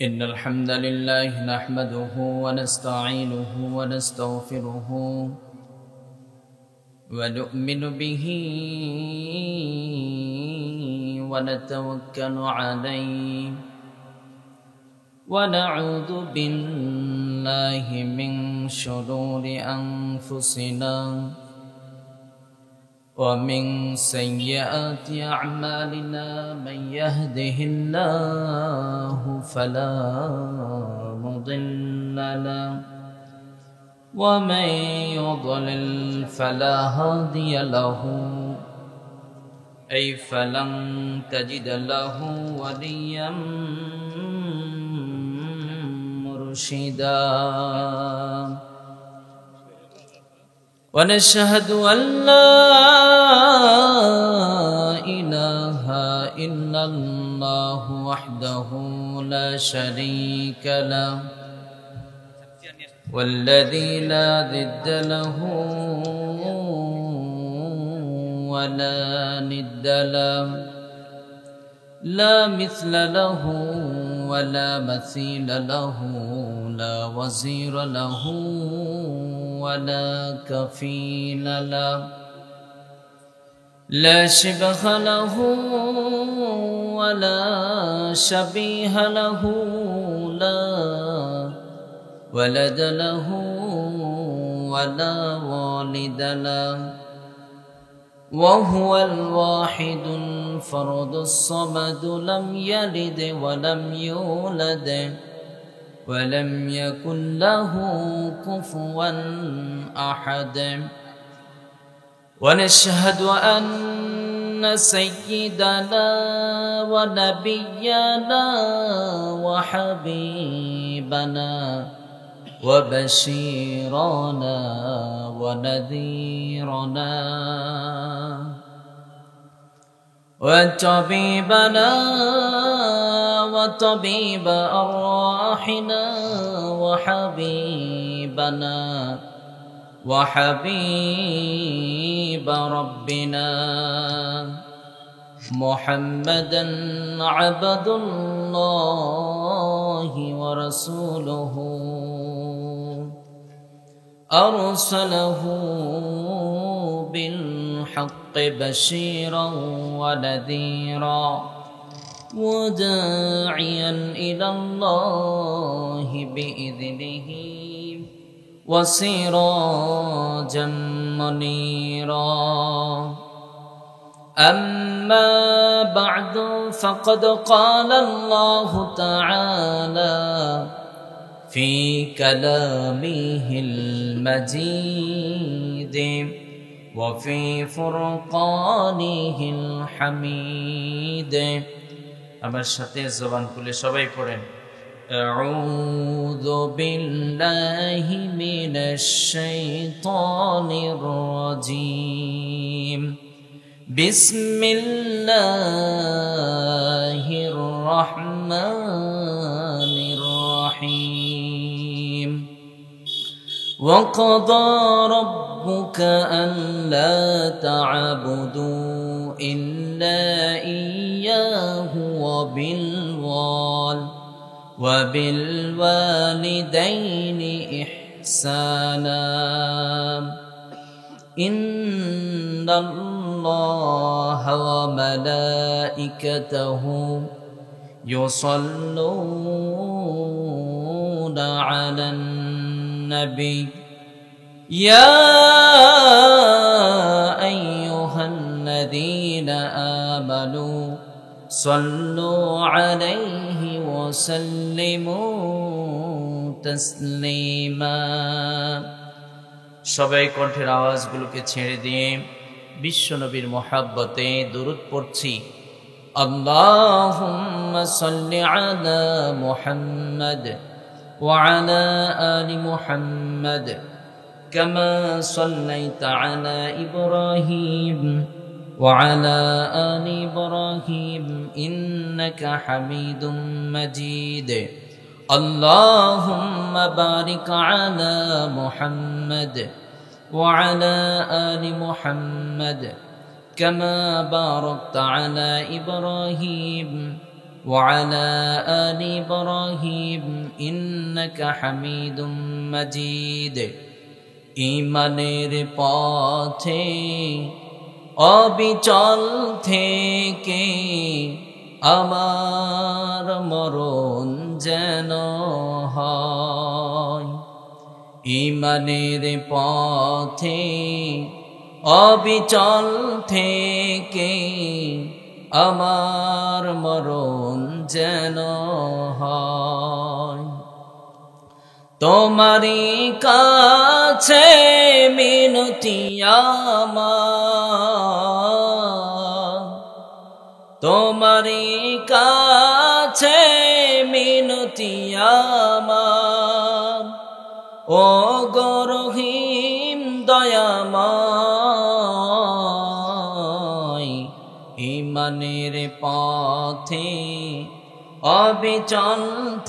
إن الحمد لله نحمده ونستعينه ونستغفره ونؤمن به ونتوكل عليه ونعوذ بالله من شرور أنفسنا ومن سيئات أعمالنا من يهده الله فلا مضل له ومن يضلل فلا هادي له أي فلن تجد له وليا مرشدا ونشهد أن لا إله إلا الله وحده لا شريك له والذي لا ضد له ولا ند له لا مثل له ولا مثيل له لا وزير له ولا كفيل له لا شبه له ولا شبيه له لا ولد له ولا والد له وهو الواحد الفرد الصمد لم يلد ولم يولد ولم يكن له كفوا أحد ونشهد أن سيدنا ونبينا وحبيبنا وبشيرنا ونذيرنا وطبيبنا وطبيب أرواحنا وحبيبنا وحبيب ربنا محمدا عبد الله ورسوله أرسله بالحق بشيرا ونذيرا وداعيا إلى الله بإذنه وسراجا منيرا أما بعد فقد قال الله تعالى في كلامه المجيد وفي فرقانه الحميد আমার সাথে জবান খুলে সবাই পড়েন أعوذ بالله من الشيطان الرجيم بسم الله الرحمن الرحيم وقضى ربك ألا تعبدوا إلا إياه وبالوالدين إحسانا إن الله وملائكته يصلون على النبي يا أيها الذين آمنوا صلوا عليه وسلموا تسليما সবাই কণ্ঠের আওয়াজগুলোকে ছেড়ে দিয়ে বিশ্ব নবীর মহব্বতে দরুদ পড়ছি আল্লাহুম্মা সাল্লি আলা মুহাম্মাদ ওয়া আলা আলি মুহাম্মাদ কামা সাল্লাইতা আলা ইব্রাহিম وعلى آل إبراهيم إنك حميد مجيد اللهم بارك على محمد وعلى آل محمد كما باركت على إبراهيم وعلى آل إبراهيم إنك حميد مجيد ঈমানের পথে অবিচল থেকে আমার মরণ যেন হয়। ঈমানের পথে অবিচল থেকে আমার মরণ যেন হয়। তোমারই কাছে মিনতি আমার, তোমারই কাছে মিনতি আমার, ও গো রহিম দয়াময়। ঈমানের পথে অবিচল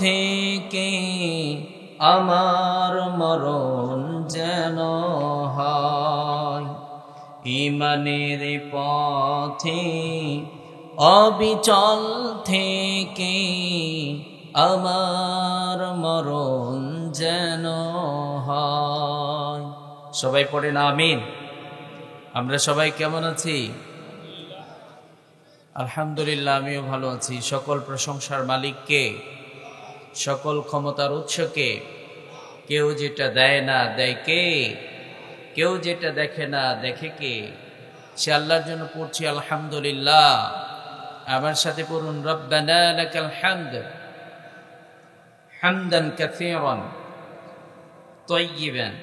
থেকে আমার মরণ যেন হয়। ঈমানের পথে অবিচল থেকে আমার মরণ যেন হয়। সবাই পড়েন আমিন। আমরা সবাই কেমন আছি? আলহামদুলিল্লাহ, আমিও ভালো আছি। সকল প্রশংসার মালিককে, সকল ক্ষমতার উৎসকে। কেউ যেটা দেয় না দেয় কে? কেউ যেটা দেখে না দেখে কে? সে আল্লাহর জন্য পড়ছি আলহামদুলিল্লাহ। আমার সাথে পড়ুন, রব্বানা লাকাল হামদ হামদান কাসীরান তাইয়িবান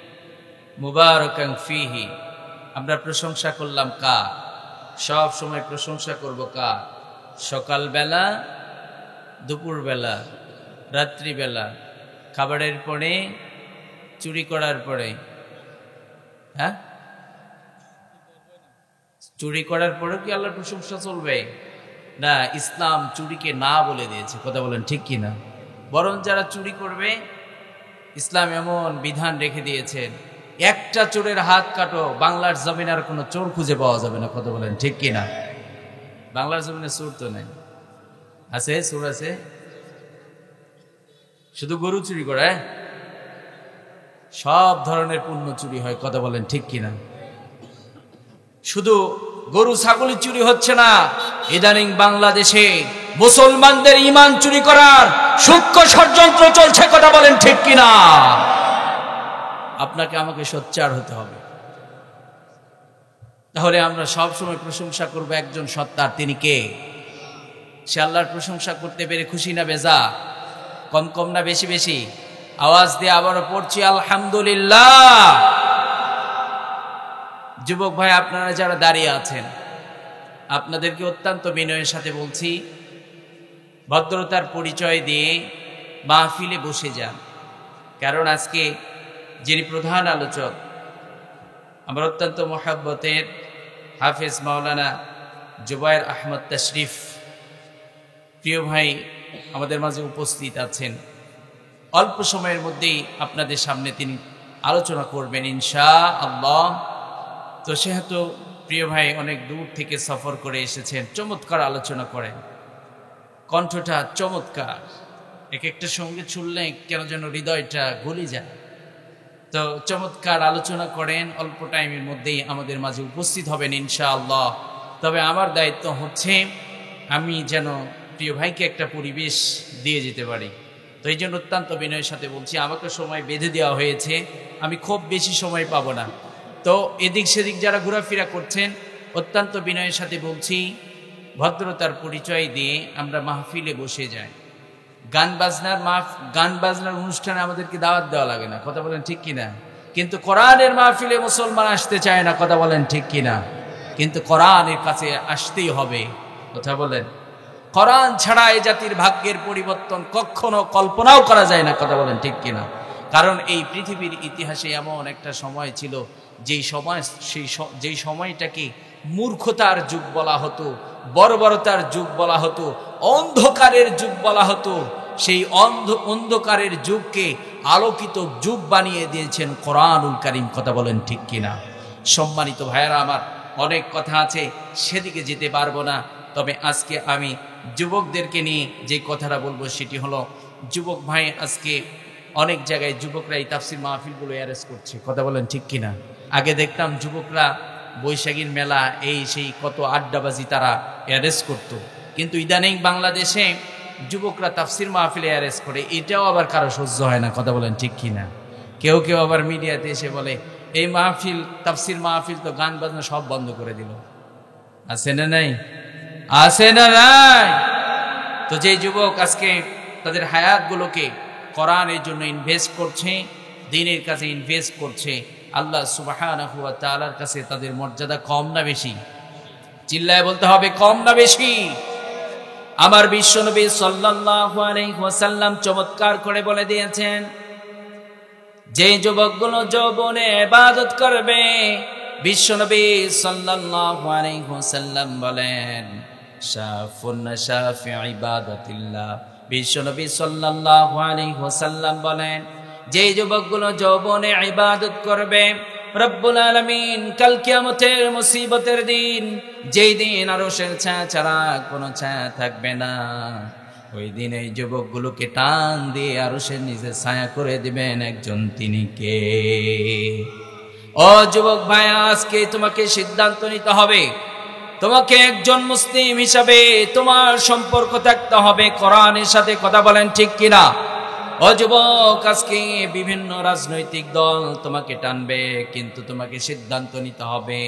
মুবারাকান ফীহি। আমরা প্রশংসা করলাম কার? সব সময় প্রশংসা করব কার? সকালবেলা, দুপুরবেলা, রাত্রিবেলা, খাবারের পরে, চুরি করার পরে। হ্যাঁ, চুরি করার পরে কি আল্লাহর প্রশংসা চলবে? না, ইসলাম চুরিকে না বলে দিয়েছে। কথা বলেন ঠিক কি না? বরং যারা চুরি করবে, ইসলাম এমন বিধান রেখে দিয়েছেন, একটা চোরের হাত কাটো, বাংলার জমিনে আর কোনো চোর খুঁজে পাওয়া যাবে না। কথা বলেন ঠিক কি না? বাংলার জমিনে চোর তো নেই। আছে চোর আছে, শুধু গরু চুরি করে। সব ধরনের পণ্য চুরি হয়। কথা বলেন ঠিক কিনা? শুধু গরু ছাগলি চুরি হচ্ছে না, ইদানিং বাংলাদেশে মুসলমানদের ঈমান চুরি করার সূক্ষ্ম ষড়যন্ত্র চলছে। কথা বলেন ঠিক কিনা? আপনাকে আমাকে সোচ্চার হতে হবে। তাহলে আমরা সব সময় প্রশংসা করব একজন সত্তার। তিনি কে? সে আল্লাহর প্রশংসা করতে পেরে খুশি না বেজা? কম কম না বেশি বেশি? আওয়াজ দিয়ে আবারও পড়ছি আলহামদুলিল্লাহ। যুবক ভাই, আপনারা যারা দাঁড়িয়ে আছেন, আপনাদেরকে অত্যন্ত বিনয়ের সাথে বলছি, ভদ্রতার পরিচয় দিয়ে মাহফিলে বসে যান। কারণ আজকে যিনি প্রধান আলোচক, আমার অত্যন্ত মহাব্বতের হাফেজ মাওলানা জুবায়ের আহমদ তশরিফ প্রিয় ভাই আমাদের মাঝে উপস্থিত আছেন। অল্প সময়ের মধ্যেই আপনাদের সামনে তিনি আলোচনা করবেন ইনশাআল্লাহ। তো সেহেতু প্রিয় ভাই অনেক দূর থেকে সফর করে এসেছেন, চমৎকার আলোচনা করেন, কণ্ঠটা চমৎকার। এক একটা সঙ্গীত শুনলে কেন যেন হৃদয়টা গলে যায়। তো চমৎকার আলোচনা করেন, অল্প টাইমের মধ্যেই আমাদের মাঝে উপস্থিত হবেন ইনশাআল্লাহ। তবে আমার দায়িত্ব হচ্ছে আমি যেন প্রিয় ভাইকে একটা পরিবেশ দিয়ে যেতে পারি। তো এই জন্য অত্যন্ত বিনয়ের সাথে বলছি, আমাকে সময় বেঁধে দেওয়া হয়েছে, আমি খুব বেশি সময় পাবো না। তো এদিক সেদিক যারা ঘোরাফেরা করছেন, অত্যন্ত বিনয়ের সাথে বলছি, ভদ্রতার পরিচয় দিয়ে আমরা মাহফিলে বসে যাই। গান বাজনার অনুষ্ঠানে আমাদেরকে দাওয়াত দেওয়া লাগে না। কথা বলেন ঠিক কিনা? কিন্তু কোরআনের মাহফিলে মুসলমান আসতে চায় না। কথা বলেন ঠিক কিনা? কিন্তু কোরআনের কাছে আসতেই হবে। কথা বলেন, কোরআন ছাড়া এই জাতির ভাগ্যের পরিবর্তন কখনো কল্পনাও করা যায় না। কথা বলেন ঠিক কিনা? কারণ এই পৃথিবীর ইতিহাসে এমন একটা সময় ছিল, যেই সময়টাকে মূর্খতার যুগ বলা হতো, বর্বরতার যুগ বলা হতো, অন্ধকারের যুগ বলা হতো। সেই অন্ধকারের যুগকে আলোকিত যুগ বানিয়ে দিয়েছেন কোরআনুল কারীম। কথা বলেন ঠিক কিনা? সম্মানিত ভাইয়েরা আমার, অনেক কথা আছে, সেদিকে যেতে পারবো না। তবে আজকে আমি যুবকদেরকে নিয়ে যে কথাটা বলবো সেটি হলো, যুবক ভাই আজকে অনেক জায়গায় যুবকরা এই তাফসির মাহফিলগুলো অ্যারেঞ্জ করছে, কথা বলেন ঠিক কিনা? আগে দেখতাম যুবকরা বৈশাখীর মেলা এই সেই কত আড্ডাবাজি তারা অ্যারেঞ্জ করতো, কিন্তু ইদানিং বাংলাদেশে যুবকরা তাফসির মাহফিলে অ্যারেঞ্জ করে, এটাও আবার কারো সহ্য হয় না, কথা বলেন ঠিক কিনা? কেউ কেউ আবার মিডিয়াতে এসে বলে এই মাহফিল তাফসির মাহফিল তো গান বাজনা সব বন্ধ করে দিল। আছে না নাই? আছে না নাই? তো যে যুবক আজকে তাদের হায়াতগুলোকে কোরআনের জন্য ইনভেস্ট করছে, দ্বীনের কাছে ইনভেস্ট করছে, আল্লাহ সুবহানাহু ওয়া তাআলার কাছে তাদের মর্যাদা কম না বেশি? চিল্লায় বলতে হবে, কম না বেশি? আমার বিশ্বনবী সাল্লাল্লাহু আলাইহি ওয়াসাল্লাম চমৎকার করে বলে দিয়েছেন, যে যুবকগুলো যৌবনে ইবাদত করবে, বিশ্বনবী সাল্লাল্লাহু আলাইহি ওয়াসাল্লাম বলেন শাফুন শাফি ইবাদাতিল্লাহ। বিশ্বনবী সাল্লাল্লাহু আলাইহি ওয়াসাল্লাম বলেন, যে যুবকগুলো যৌবনে ইবাদত করবে, রব্বুল আলামিন কাল কিয়ামতের মুসিবতের দিন, যেই দিন আরশের ছায়া ছাড়া কোনো ছায়া থাকবে না, ওই দিন এই যুবকগুলোকে টান দিয়ে আরশের নিচে ছায়া করে দিবেন একজন, তিনি কে? ও যুবক ভাই, আজকে তোমাকে সিদ্ধান্ত নিতে হবে। তোমাকে একজন মুসলিম হিসাবে তোমার সম্পর্ক থাকতে হবে কোরআনের সাথে, কথা বলেন ঠিক কিনা? ও যুবক, আজকে বিভিন্ন রাজনৈতিক দল তোমাকে টানবে, কিন্তু তোমাকে সিদ্ধান্ত নিতে হবে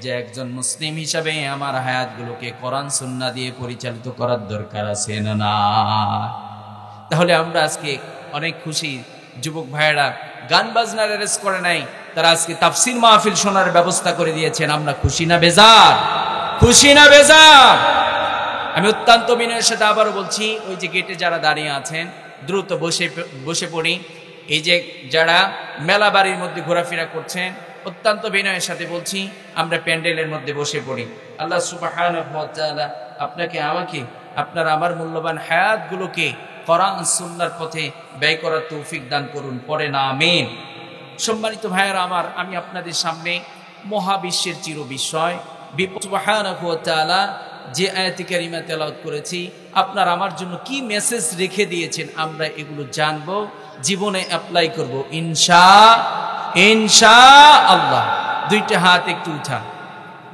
যে একজন মুসলিম হিসাবে আমার হায়াতগুলোকে কোরআন সুন্নাহ দিয়ে পরিচালিত করার দরকার আছে না না? তাহলে আমরা আজকে অনেক খুশি, যুবক ভাইয়েরা গান বাজনার অ্যারেঞ্জ করে নাই, তারা আজকে তাফসির মাহফিল শোনার ব্যবস্থা করে দিয়েছেন। আমরা খুশি না বেজার? খুশি না বেজার? আমি অত্যন্ত বিনয়ের সাথে আবারও বলছি, ওই যে গেটে যারা দাঁড়িয়ে আছেন দ্রুত বসে পড়ি। এই যে যারা মেলা বাড়ির মধ্যে ঘোরাফেরা করছেন, অত্যন্ত বিনয়ের সাথে বলছি, আমরা প্যান্ডেলের মধ্যে বসে পড়ি। আল্লাহ সুবহানাহু ওয়া তাআলা আপনাকে আমাকে আপনার আমার মূল্যবান হায়াতগুলোকে কোরআন সুন্নাহর পথে ব্যয় করার তৌফিক দান করুন, পড়েন আমিন। সম্মানিত ভাইয়েরা আমার, আমি আপনাদের সামনে মহাবিশ্বের চির বিষয় সুবহানাহু ওয়া তাআলা যে আয়াতে কারিমা তেলাওয়াত করেছি, আপনার আমার জন্য কি মেসেজ রেখে দিয়েছেন, আমরা এগুলো জানবো, জীবনে অ্যাপ্লাই করব ইনশাআল্লাহ। দুইটা হাত একটু উঠান,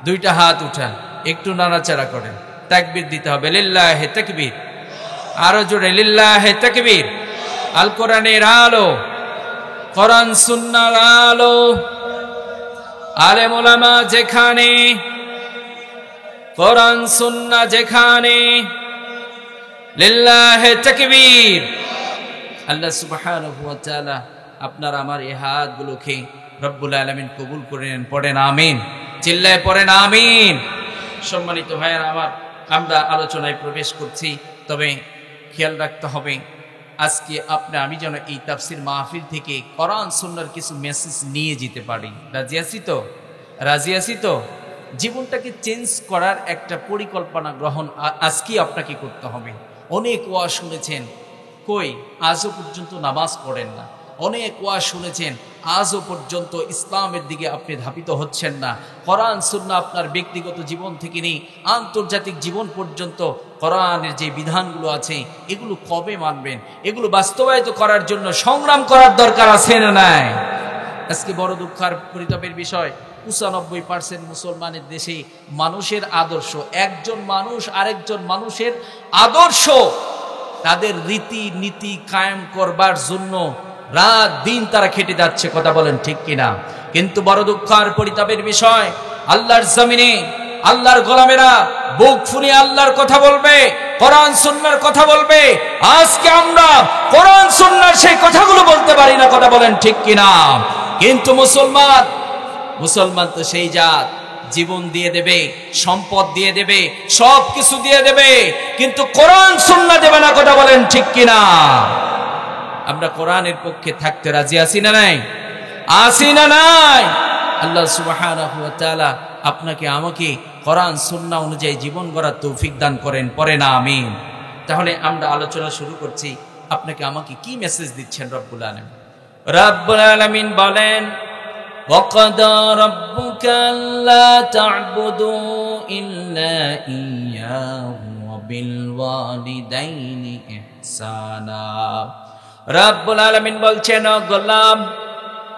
দুইটা হাত উঠান, একটু নাড়াচাড়া করেন, তাকবীর দিতে হবে, লিল্লাহি তাকবীর। আরো জোরে, লিল্লাহি তাকবীর। আল কোরআনের আলো, কোরআন সুন্নাহর আলো, আলেম ওলামা যেখানে, কোরআন সুন্নাহ যেখানে, লিল্লাহি তাকবীর। আল্লাহ সুবহানাহু ওয়া তাআলা আপনার আমার এই হাতগুলোকে রব্বুল আলামিন কবুল করে নেন, পড়েন আমিন। চিল্লায় পড়েন আমিন। সম্মানিত ভাইয়েরা আমার, আমরা আলোচনায় প্রবেশ করছি, তবে খেয়াল রাখতে হবে আজকে আমি যেন এই তাফসির মাহফিল থেকে কোরআন সুন্নাহর কিছু মেসেজ নিয়ে যেতে পারি। রাজি আছি তো? রাজি আছি তো? জীবনটাকে চেঞ্জ করার একটা পরিকল্পনা গ্রহণ আজকে আপনাকে করতে হবে। অনেক ওয়াজ শুনেছেন, কই আজও পর্যন্ত নামাজ পড়েন না। অনেক ওয়াজ শুনেছেন, আজও পর্যন্ত ইসলামের দিকে আপনি ধাবিত হচ্ছেন না। কোরআন সুন্নাহ আপনার ব্যক্তিগত জীবন থেকে নিয়ে আন্তর্জাতিক জীবন পর্যন্ত কোরআনের যে বিধানগুলো আছে, এগুলো কবে মানবেন? এগুলো বাস্তবায়িত করার জন্য সংগ্রাম করার দরকার আছে না নাই? আজকে বড় দুঃখ আর পরিতাপের বিষয়, ৯৫% মুসলমানের দেশে মানুষের আদর্শ, একজন মানুষ আরেকজন মানুষের আদর্শ, তাদের রীতি নীতি কায়েম করবার জন্য রাত দিন তারা খেটে যাচ্ছে, কথা বলেন ঠিক কিনা? কিন্তু বড় দুঃখ আর পরিতাপের বিষয়, আল্লাহর জমিনে আল্লাহর গোলামেরা বুক ফুলিয়ে আল্লাহর কথা বলবে, কোরআন সুন্নাহর কথা বলবে। আজকে আমরা কোরআন সুন্নাহর সেই কথাগুলো বলতে পারি না, কথা বলেন ঠিক কিনা? কিন্তু মুসলমান তো সেই জাত, জীবন দিয়ে দেবে, সম্পদ দিয়ে দেবে, সব কিছু দিয়ে দেবে, কিন্তু কোরআন সুন্নাহ দেবে না, কথা বলেন ঠিক কিনা? আমরা কোরআনের পক্ষে থাকতে রাজি আছি না নাই? আছি না নাই? আল্লাহ সুবহানাহু ওয়া তাআলা আপনাকে আমাকে কোরআন সুন্নাহ অনুযায়ী জীবন গড়ার তৌফিক দান করেন, পড়েন আমিন। তাহলে আমরা আলোচনা শুরু করছি। আপনাকে আমাকে কি মেসেজ দিচ্ছেন রব্বুল আলামিন? রব্বুল আলামিন বলেন, وقضى ربك ألا تعبدوا إلا إياه وبالوالدين إحسانا রব্বুল আলামিন বলছেন, ও গোলাম,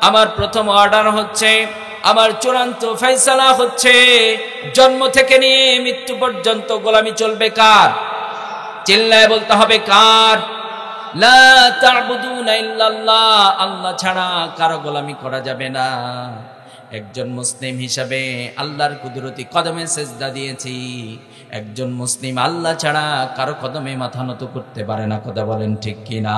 আমার প্রথম অর্ডার হচ্ছে, আমার চূড়ান্ত ফয়সালা হচ্ছে, জন্ম থেকে নিয়ে মৃত্যু পর্যন্ত গোলামি চলবে কার? চিল্লায় বলতে হবে কার? লা তা'বুদুনা ইল্লাল্লাহ, আল্লাহ ছাড়া কারো গোলামি করা যাবে না। একজন মুসলিম হিসাবে আল্লাহর কুদরতি কদমে সেজদা দিয়েছি। একজন মুসলিম আল্লাহ ছাড়া কারো কদমে মাথা নত করতে পারে না। কথা বলেন ঠিক কিনা?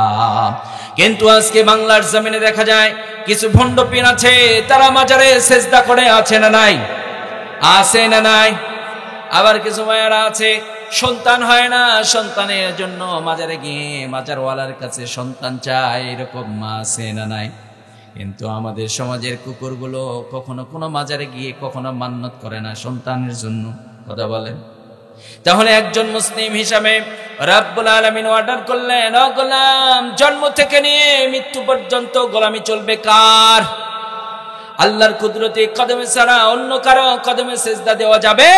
কিন্তু আজকে বাংলার জমিনে দেখা যায় কিছু ভণ্ড পীর আছে, তারা মাজারে সেজদা করে, আছে না নাই? আছে না নাই? আবার কিছু মায়েরা আছে, সন্তান হয় না, সন্তানের জন্য মাজারে গিয়ে মাজারওয়ালার কাছে সন্তান চায়, এরকম মা আছে না নাই? কিন্তু আমাদের সমাজের কুকুরগুলো কখনো কোনো মাজারে গিয়ে কখনো মান্নত করে না সন্তানের জন্য। কথা বলেন। তাহলে একজন মুসলিম হিসাবে রব্বুল আলামিন অর্ডার করলেন, ও গোলাম, জন্ম থেকে নিয়ে মৃত্যু পর্যন্ত গোলামি চলবে কার? আল্লাহর কুদরতি কদমে ছাড়া অন্য কারো কদমে সেজদা দেওয়া যাবে?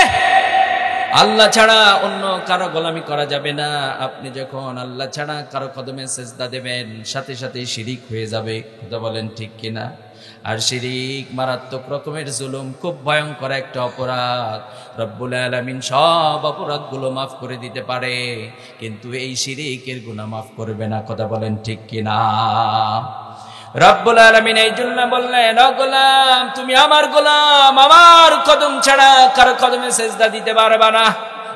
আল্লাহ ছাড়া অন্য কারো গোলামি করা যাবে না। আপনি যখন আল্লাহ ছাড়া কারো কদমে সেজদা দেবেন, সাথে সাথে শিরিক হয়ে যাবে। কথা বলেন ঠিক কিনা? আর শিরিক মারাত্মক রকমের জুলুম, খুব ভয়ঙ্কর একটা অপরাধ। রব্বুল আলামিন সব অপরাধগুলো মাফ করে দিতে পারে, কিন্তু এই শিরিকের গুনাহ মাফ করবে না। কথা বলেন ঠিক কিনা? রব্বুল আলামিন এই জন্য বললেন, ও গোলাম, তুমি আমার গোলাম, আমার কদম ছাড়া কারো কদমে সেজদা দিতে পারবে না।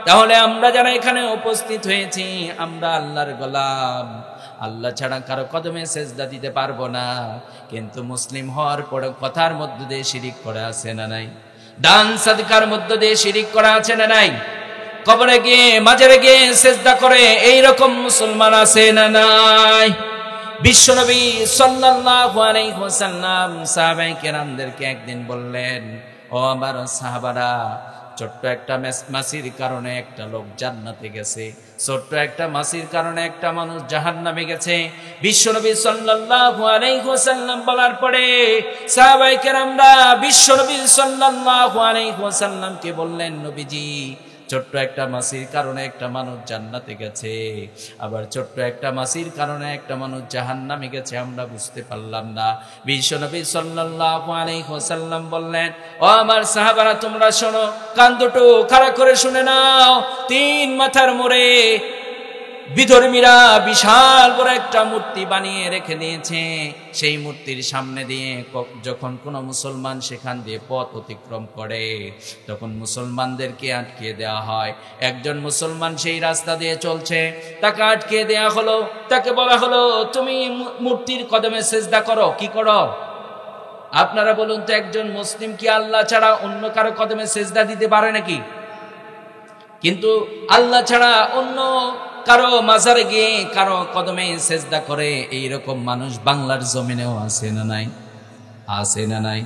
তাহলে আমরা যারা এখানে উপস্থিত হয়েছি, আমরা আল্লাহর গোলাম, আল্লাহ ছাড়া কারো কদমে সেজদা দিতে পারবো না। কিন্তু মুসলিম হওয়ার পরে কথার মধ্য দিয়ে শিরিক করা আছে না নাই? দান সাদকার মধ্য দিয়ে শিরিক করা আছে না নাই? কবরে গিয়ে মাজারে গিয়ে সেজদা করে এইরকম মুসলমান আছে না নাই? বিশ্বনবী সাল্লাল্লাহু আলাইহি ওয়াসাল্লাম সাহাবায়ে কেরামদেরকে একদিন বললেন, ও আমার সাহাবারা, ছোট্ট একটা মাছির কারণে একটা লোক জান্নাতে গেছে, ছোট্ট একটা মাছির কারণে একটা মানুষ জাহান্নামে গেছে। বিশ্বনবী সাল্লাল্লাহু আলাইহি ওয়াসাল্লাম বলার পরে সাহাবায়ে কেরামরা বিশ্বনবী সাল্লাল্লাহু আলাইহি ওয়াসাল্লামকে বললেন, নবীজি, ছোট্ট একটা মাছির কারণে একটা মানুষ জান্নাতে গেছে, আবার ছোট্ট একটা মাছির কারণে একটা মানুষ জাহান্নামে গেছে, আমরা বুঝতে পারলাম না। বিশ্বনবী সাল্লাল্লাহু আলাইহি ওয়াসাল্লাম বললেন, ও আমার সাহাবারা, তোমরা শোনো, কান দুটো খাড়া করে শুনে নাও। 3 মাথার মোড়ে বিধর্মীরা বিশাল বড় একটা মূর্তি বানিয়ে রেখে দিয়েছে। সেই মূর্তির সামনে দিয়ে যখন কোনো মুসলমান সেখান দিয়ে পথ অতিক্রম করে, তখন মুসলমানদেরকে আটকে দেওয়া হয়। একজন মুসলমান সেই রাস্তা দিয়ে চলছে, তাকে আটকে দেওয়া হলো, তাকে বলা হলো, তুমি মূর্তির কদমে সেজদা করো। কি করো? আপনারা বলুন তো, একজন মুসলিম কি আল্লাহ ছাড়া অন্য কারো কদমে সেজদা দিতে পারে নাকি? কিন্তু আল্লাহ ছাড়া অন্য কারো মাজারে গিয়ে কারো কদমে সেজদা করে এইরকম মানুষ বাংলার জমিনেও আছে না নাই? আছে না নাই?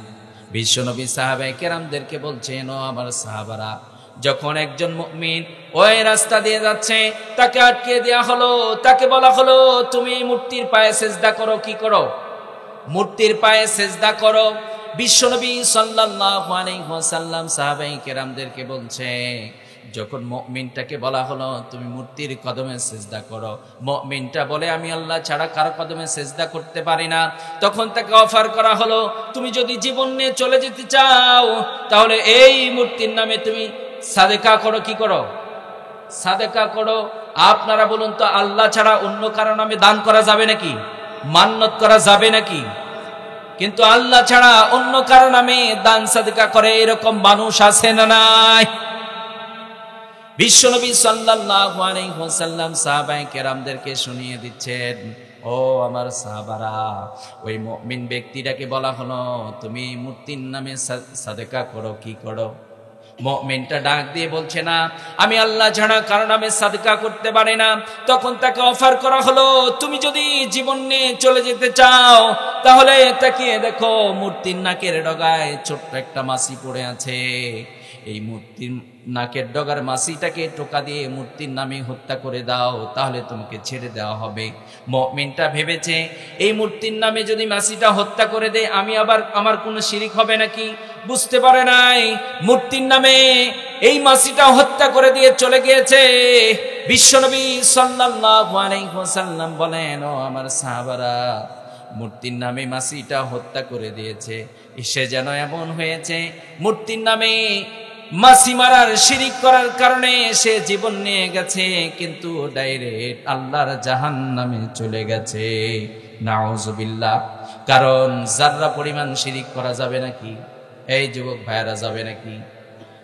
বিশ্বনবী সাহাবায়ে কেরামদেরকে বলছেন, ও আমার সাহাবারা, যখন একজন মুমিন ওই রাস্তা দিয়ে যাচ্ছে, তাকে আটকে দেয়া হলো, তাকে বলা হলো, তুমি মূর্তির পায়ে সেজদা করো। কি করো? মূর্তির পায়ে সেজদা করো। বিশ্বনবী সাল্লাল্লাহু আলাইহি ওয়াসাল্লাম সাহাবায়ে কেরামদেরকে বলছে, যখন মুমিনটাকে বলা হলো তুমি মূর্তির কদমে সেজদা করো, মুমিনটা বলে আমি আল্লাহ ছাড়া কারো কদমে সেজদা করতে পারি না, তখন তাকে অফার করা হলো, তুমি যদি জীবন নিয়ে চলে যেতে চাও, তাহলে এই মূর্তির নামে তুমি সাদেকা করো। কি করো? সাদেকা করো। আপনারা বলুন তো, আল্লাহ ছাড়া অন্য কারো নামে দান করা যাবে নাকি? মান্নত করা যাবে নাকি? কিন্তু আল্লাহ ছাড়া অন্য কারো নামে দান সাদেকা করে এরকম মানুষ আছে না নাই? বিশ্বনবী সাল্লাল্লাহু আলাইহি ওয়াসাল্লাম সাহাবায়ে কেরামদেরকে শুনিয়ে দিচ্ছেন, ও আমার সাহাবারা, ওই মুমিন ব্যক্তিটাকে বলা হলো, তুমি মূর্তির নামে সাদেকা করো। কি করো? মুমিনটা ডাক দিয়ে বলছে, না, আমি আল্লাহ ছাড়া কারো নামে সাদেকা করতে পারি না। তখন তাকে অফার করা হলো, তুমি যদি জীবন নিয়ে চলে যেতে চাও, তাহলে তাকিয়ে দেখো, মূর্তির নাকের ডগায় ছোট্ট একটা মাছি পড়ে আছে। এই মূর্তির নাকের ডগার মাছিটাকে টোকা দিয়ে মূর্তির নামে হত্যা করে দাও, তাহলে তোমাকে ছেড়ে দেওয়া হবে। মুমিনটা ভেবেছে এই মূর্তির নামে যদি মাছিটা হত্যা করে দেয় আমি আবার আমার কোনো শিরিক হবে নাকি, বুঝতে পারে নাই মূর্তির নামে এই মাছিটা হত্যা করে দিয়ে চলে গিয়েছে। বিশ্বনবী সাল্লাল্লাহু আলাইহি ওয়াসাল্লাম বলেন, ও আমার সাহাবারা, মূর্তির নামে মাছিটা হত্যা করে দিয়েছে, সে যেন এমন হয়েছে মূর্তির নামে মাছি মারার শিরিক করার কারণে সে জীবন নিয়ে গেছে, কিন্তু ডাইরেক্ট আল্লাহর জাহান্নামে চলে গেছে। নাউজুবিল্লাহ। কারণ যাররা পরিমাণ শিরিক করা যাবে নাকি? এই যুবক ভাইরা যাবে নাকি?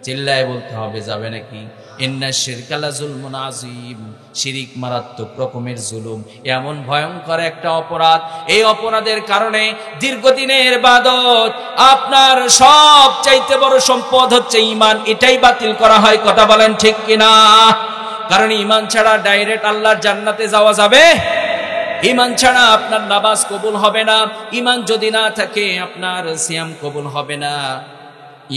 চিল্লায় বলতে হবে, যাবে নাকি? ইন্না শিরকা লাযুলমুন আযীম, শিরিক মারাত্মক রকমের জুলুম, এমন ভয়ঙ্কর একটা অপরাধ। এই অপরাধের কারণে দীর্ঘদিনের ইবাদত, আপনার সব চাইতে বড় সম্পদ হচ্ছে ঈমান, এটাই বাতিল করা হয়। কথা বলেন ঠিক কিনা? কারণ ঈমান ছাড়া ডাইরেক্ট আল্লাহর জান্নাতে যাওয়া যাবে? ঈমান ছাড়া আপনার নামাজ কবুল হবে না, ঈমান যদি না থাকে আপনার সিয়াম কবুল হবে না,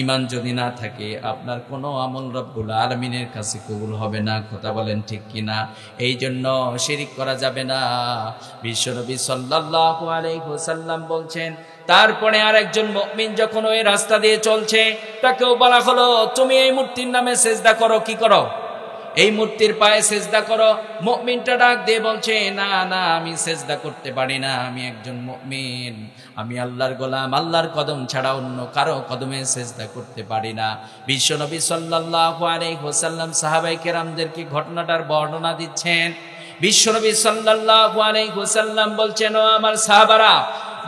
ঈমান যদি না থাকে আপনার কোনো আমল রব্বুল আলামিনের কাছে কবুল হবে না। কথা বলেন ঠিক কিনা? এই জন্য শিরিক করা যাবে না। বিশ্বনবী সাল্লাল্লাহু আলাইহি ওয়াসাল্লাম বলছেন, তারপরে আরেকজন মুমিন যখন ওই রাস্তা দিয়ে চলছে তাকেও বলা হলো, তুমি এই মূর্তির নামে সেজদা করো। কি করো? এই মূর্তির পায়ে সেজদা করো। মুমিনটা ডাক দিয়ে বলছে, না না, আমি সেজদা করতে পারি না, আমি একজন মুমিন, আমি আল্লাহর গোলাম, আল্লাহর কদম ছাড়া অন্য কারো কদমে সেজদা করতে পারি না। বিশ্বনবী সাল্লাল্লাহু আলাইহি ওয়াসাল্লাম সাহাবায়ে কেরামদেরকে ঘটনাটার বর্ণনা দিচ্ছেন। বিশ্বনবী সাল্লাল্লাহু আলাইহি ওয়াসাল্লাম বলছেন, ও আমার সাহাবারা,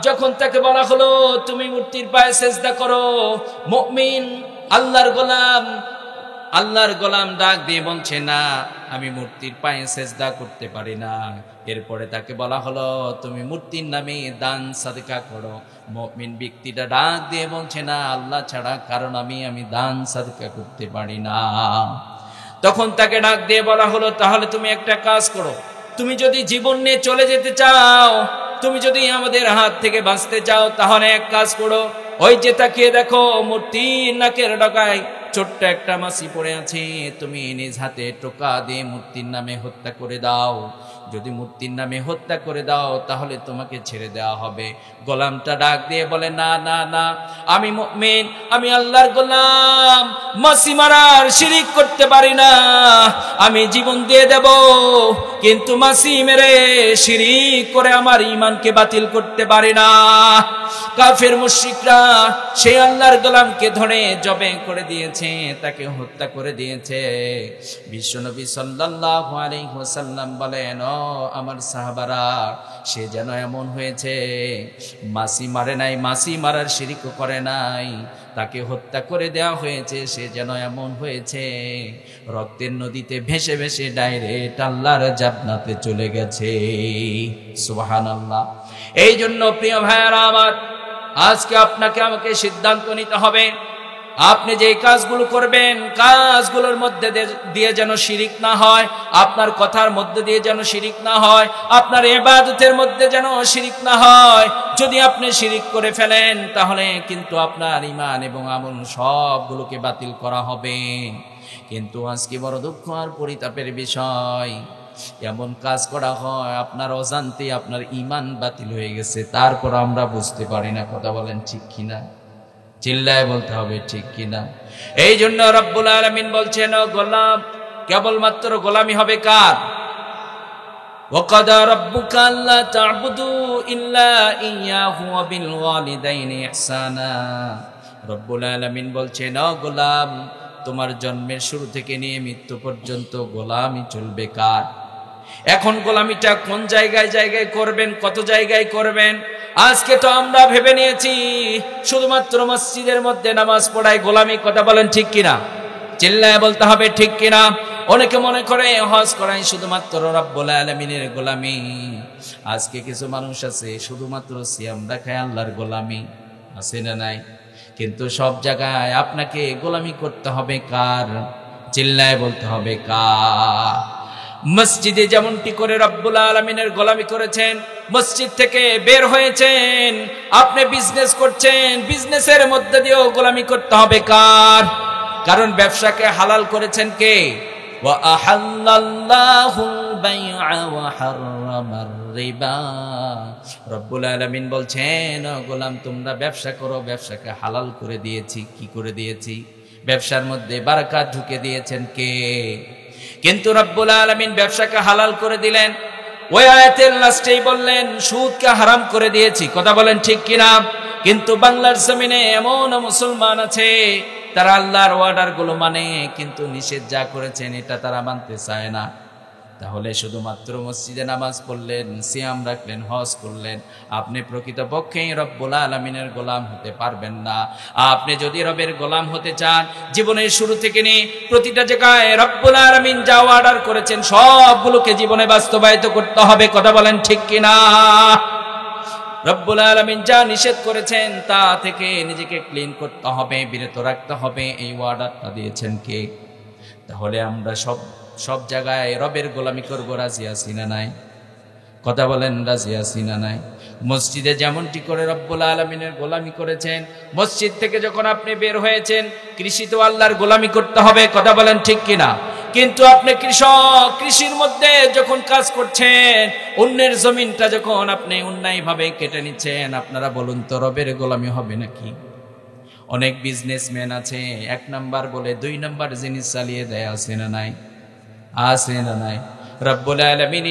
যখন তাকে বলা হলো তুমি মূর্তির পায়ে সেজদা করো, মুমিন আল্লাহর গোলাম ডাক দিয়ে বলছে, না, আমি মূর্তির পায়ে সেজদা করতে পারি না। এরপরে তাকে বলা হলো তুমি মূর্তির নামে দান সাদকা করো। মুমিন ব্যক্তিটা ডাক দিয়ে বলছে, না, আল্লাহ ছাড়া কারণ আমি দান সাদকা করতে পারি না। তখন তাকে ডাক দিয়ে বলা হলো, তাহলে তুমি একটা কাজ করো, তুমি যদি জীবন নিয়ে চলে যেতে চাও, তুমি যদি আমাদের হাত থেকে বাঁচতে চাও, তাহলে এক কাজ করো, ওই যে তাকিয়ে দেখো মূর্তির নাকের ডগায় ছোট্ট একটা মাছি পড়ে আছে, তুমি নিজ হাতে টোকা দিয়ে মূর্তির নামে হত্যা করে দাও। যদি মূর্তির নামে হত্যা করে দাও তাহলে তোমাকে ছেড়ে দেওয়া হবে। গোলামটা ডাক দিয়ে বলে, না না না, আমি মুমিন, আমি আল্লাহর গোলাম, মাছি মারার শিরিক করতে পারি না, আমি জীবন দিয়ে দেব, কিন্তু মাছি মেরে শিরিক করে আমার ঈমানকে বাতিল করতে পারি না। কাফের মুশরিকরা সেই আল্লাহর গোলামকে ধরে জবে করে দিয়েছে, তাকে হত্যা করে দিয়েছে। বিশ্বনবী সাল্লাল্লাহু আলাইহি ওয়াসাল্লাম বলেন, ও আমার সাহাবারা, সে যেন এমন হয়েছে মাছি মারে নাই, মাছি মারার শিরিকও করে নাই, তাকে হত্যা করে দেওয়া হয়েছে, সে যেন এমন হয়েছে রক্তের নদীতে ভেসে ভেসে ডাইরেক্ট আল্লাহর জান্নাতে চলে গেছে। সুবহানাল্লাহ। এই জন্য প্রিয় ভাইয়ারা আমার, আজকে আপনাকে আমাকে সিদ্ধান্ত নিতে হবে, আপনি যে কাজগুলো করবেন কাজগুলোর মধ্যে দিয়ে যেন শিরিক না হয়, আপনার কথার মধ্যে দিয়ে যেন শিরিক না হয়, আপনার ইবাদতের মধ্যে যেন শিরিক না হয়। যদি আপনি শিরিক করে ফেলেন তাহলে কিন্তু আপনার ঈমান এবং আমল সবগুলোকে বাতিল করা হবে। কিন্তু আজকে বড় দুঃখ আর পরিতাপের বিষয়, এমন কাজ করা হয় আপনার অজান্তে আপনার ঈমান বাতিল হয়ে গেছে, তারপর আমরা বুঝতে পারি না। কথা বলেন ঠিক কিনা? চিল্লায় বলতে হবে ঠিক কিনা? এই জন্য রব্বুল আলামিন বলছেন, ও গোলাম, কেবলমাত্র গোলামি হবে কার? ওয়াকাদা রাব্বুকা আল্লা তা'বুদু ইল্লা ইয়্যাহু ওয়া বিল ওয়ালিদাইনি ইহসানা। রব্বুল আলামিন বলছেন, ও গোলাম, তোমার জন্মের শুরু থেকে নিয়ে মৃত্যু পর্যন্ত গোলামি চলবে কার? এখন গোলামিটা কোন জায়গায় জায়গায় করবেন, কত জায়গায় করবেন? আজকে তো আমরা ভেবে নিয়েছি শুধুমাত্র মসজিদের মধ্যে নামাজ পড়ায় গোলামি। কথা বলেন ঠিক কিনা? চিল্লায় বলতে হবে ঠিক কিনা? অনেকে মনে করে হজ করাই শুধুমাত্র রব্বুল আলামিনের গোলামি। আজকে কিছু মানুষ আছে শুধুমাত্র সিয়াম রাখায় আল্লাহর গোলামি, আছে না নাই? কিন্তু সব জায়গায় আপনাকে গোলামি করতে হবে কার? চিল্লায় বলতে হবে কার? মসজিদে যেমনটি করে রব্বুল আলামিনের গোলামি করেছেন, মসজিদ থেকে বের হয়েছেন, আপনি বিজনেস করছেন, বিজনেসের মধ্যে দিয়েও গোলামি করতে হবে কার? কারণ ব্যবসাকে হালাল করেছেন কে? ওয়া আহাল্লাল্লাহুল বাইআ ওয়া হারামার রিবা। রব্বুল আলামিন বলছেন, ও গোলাম তোমরা ব্যবসা করো, ব্যবসাকে হালাল করে দিয়েছি। কি করে দিয়েছি? ব্যবসার মধ্যে বারাকাত ঢুকে দিয়েছেন কে? কিন্তু রব্বুল আলামিন ব্যবসাকে হালাল করে দিলেন, ওই আয়াতের লাস্টেই বললেন সুদকে হারাম করে দিয়েছি। কথা বলেন ঠিক কিনা? কিন্তু বাংলার জমিনে এমন মুসলমান আছে তারা আল্লাহর অর্ডার গুলো মানে, কিন্তু নিষেধ যা করেছেন এটা তারা মানতে চায় না। তাহলে শুধুমাত্র মসজিদে নামাজ পড়লেন, সিয়াম রাখলেন, হজ করলেন, আপনি প্রকৃতপক্ষেই রব্বুল আলামিনের গোলাম হতে পারবেন না। আপনি যদি রবের গোলাম হতে চান, জীবনের শুরু থেকে নিয়ে প্রতিটা জায়গায় রব্বুল আলামিন যা অর্ডার করেছেন সবগুলোকে জীবনে বাস্তবায়িত করতে হবে। কথা বলেন ঠিক কিনা? রব্বুল আলামিন যা নিষেধ করেছেন তা থেকে নিজেকে ক্লিন করতে হবে, বিরত রাখতে হবে। এই অর্ডারটা দিয়েছেন কে? তাহলে আমরা সব জায়গায় রবের গোলামি করবো, রাজি আছি না নাই? কথা বলেন, রাজি আছি না নাই? মসজিদে যেমনটি করে রব্বুল আলামিনের গোলামি করেছেন, মসজিদ থেকে যখন আপনি বের হয়েছেন কৃষি তো আল্লাহর গোলামি করতে হবে। কথা বলেন ঠিক কিনা? কিন্তু আপনি কৃষক, কৃষির মধ্যে যখন কাজ করছেন, অন্যের জমিনটা যখন আপনি অন্যায়ভাবে কেটে নিচ্ছেন, আপনারা বলুন তো রবের গোলামি হবে নাকি? অনেক বিজনেসম্যান আছে, 1 নাম্বার বলে 2 নাম্বার জিনিস চালিয়ে দেয়, আছে না নাই? আছে না নাই? রব্বুল আলামিন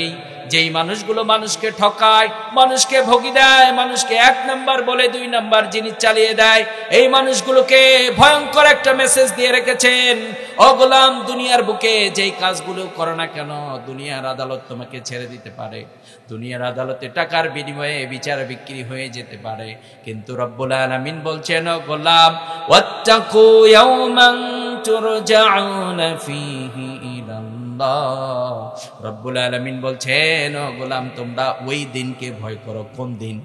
যেই মানুষগুলো মানুষকে ঠকায়, মানুষকে ভোগী দেয়, মানুষকে 1 নাম্বার বলে 2 নাম্বার জিনিস চালিয়ে দেয়, এই মানুষগুলোকে ভয়ঙ্কর একটা মেসেজ দিয়ে রেখেছেন, ও গোলাম দুনিয়ার বুকে যেই কাজগুলো করো না কেন, দুনিয়ার আদালত তোমাকে ছেড়ে দিতে পারে, দুনিয়ার আদালতে টাকার বিনিময়ে বিচার বিক্রি হয়ে যেতে পারে। কিন্তু রব্বুল আলামিন বলছেন, ও গোলাম ওয়াত্তাকু ইয়াওমান তুরজাউনা ফীহি ইলাল্লাহ। রব্বুল আলামিন বলছেন, ও গোলাম তোমরা ওই দিনকে ভয় করো। কোন দিন?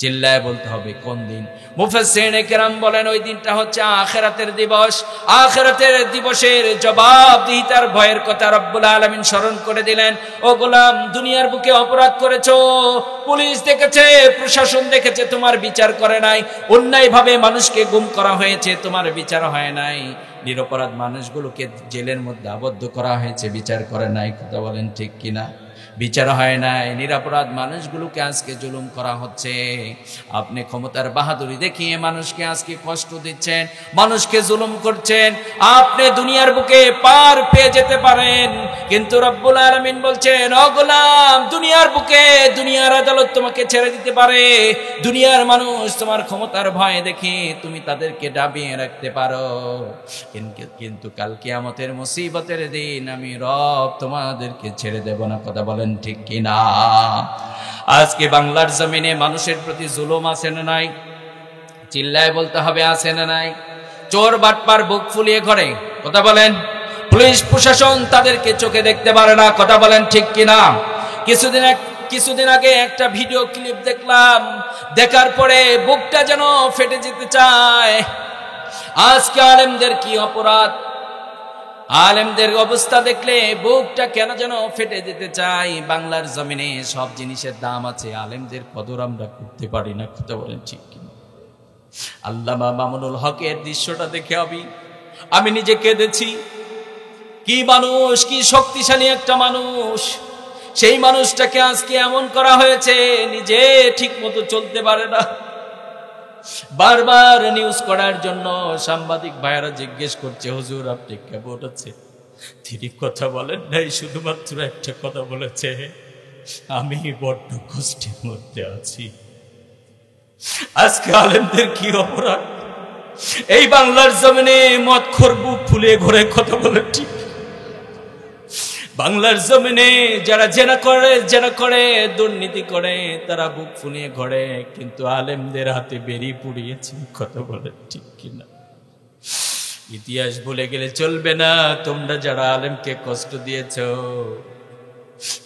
চিল্লায় বলতে হবে কোন দিন? মুফাসসিরিনে কেরাম বলেন ওই দিনটা হচ্ছে আখিরাতের দিবস। আখিরাতের দিবসের জবাবদিহিতার ভয়ের কথা রব্বুল আলামিন স্মরণ করে দিলেন। ও গোলাম দুনিয়ার বুকে অপরাধ করেছো, পুলিশ দেখেছে, প্রশাসন দেখেছে, তোমার বিচার করে নাই, অন্যায়ভাবে মানুষকে গুম করা হয়েছে, তোমার বিচার হয় নাই, নিরপরাধ মানুষগুলোকে জেলের মধ্যে আবদ্ধ করা হয়েছে, বিচার করে নাই। কথা বলেন ঠিক কিনা? বিচার হয় নাই, নিরপরাধ মানুষগুলোকে আজকে জুলুম করা হচ্ছে। আপনি ক্ষমতার বাহাদুরি দেখিয়ে মানুষকে আজকে কষ্ট দিচ্ছেন, মানুষকে জুলুম করছেন। আপনি দুনিয়ার বুকে পার পেয়ে যেতে পারেন, কিন্তু রব্বুল আলামিন বলছেন, ও গোলাম দুনিয়ার বুকে দুনিয়ার আদালত তোমাকে ছেড়ে দিতে পারে, দুনিয়ার মানুষ তোমার ক্ষমতার ভয় দেখে তুমি তাদেরকে দাবিয়ে রাখতে পারো, কিন্তু কাল কিয়ামতের মুসিবতের দিন আমি রব তোমাদেরকে ছেড়ে দেব না। কথা বলেন ঠিক কিনা? আজকে বাংলার জমিনে মানুষের প্রতি জুলুম আছে না নাই? চিল্লায় বলতে হবে, আছে না নাই? চোর বাটপার বুক ফুলিয়ে ঘরে। কথা বলেন। পুলিশ প্রশাসন তাদেরকে চোখে দেখতে পারে না। কথা বলেন ঠিক কিনা? কিছুদিন আগে একটা ভিডিও ক্লিপ দেখলাম, দেখার পরে বুকটা যেন ফেটে যেতে চায়। আজকে আলেমদের কি অপরাধ, আলেমদের অবস্থা দেখলে বুকটা কেন যেন ফেটে যেতে চাই। বাংলার জমিনে সব জিনিসের দাম আছে, আলেমদের কদর আমরা করতে পারি না। কথা বলেন ঠিক কিনা? আল্লামা মামুনুল হকের দৃশ্যটা দেখে আমি নিজে কেঁদেছি। কি মানুষ, কি শক্তিশালী একটা মানুষ, সেই মানুষটাকে আজকে এমন করা হয়েছে, নিজে ঠিক মতো চলতে পারে না। বারবার নিউজ করার জন্য সাংবাদিক ভাইয়েরা জিজ্ঞেস করছে, হুজুর আপনি কেমন আছেন? তিনি কথা বলেন নাই, শুধুমাত্র একটা কথা বলেছে, আমি বড্ড কষ্টের মধ্যে আছি। আজকে আলেমদের কি অপরাধ? এই বাংলার জমিনে মদখোর বুক ফুলিয়ে ঘরে। কথা বলে ঠিক? বাংলার জমিনে যারা জেনা করে দুর্নীতি করে তারা বুক ফুলিয়ে ঘরে, কিন্তু আলেমদের হাতে বেরি পুড়িয়েছে। কথা বলে ঠিক কিনা? ইতিহাস ভুলে গেলে চলবে না। তোমরা যারা আলেমকে কষ্ট দিয়েছ,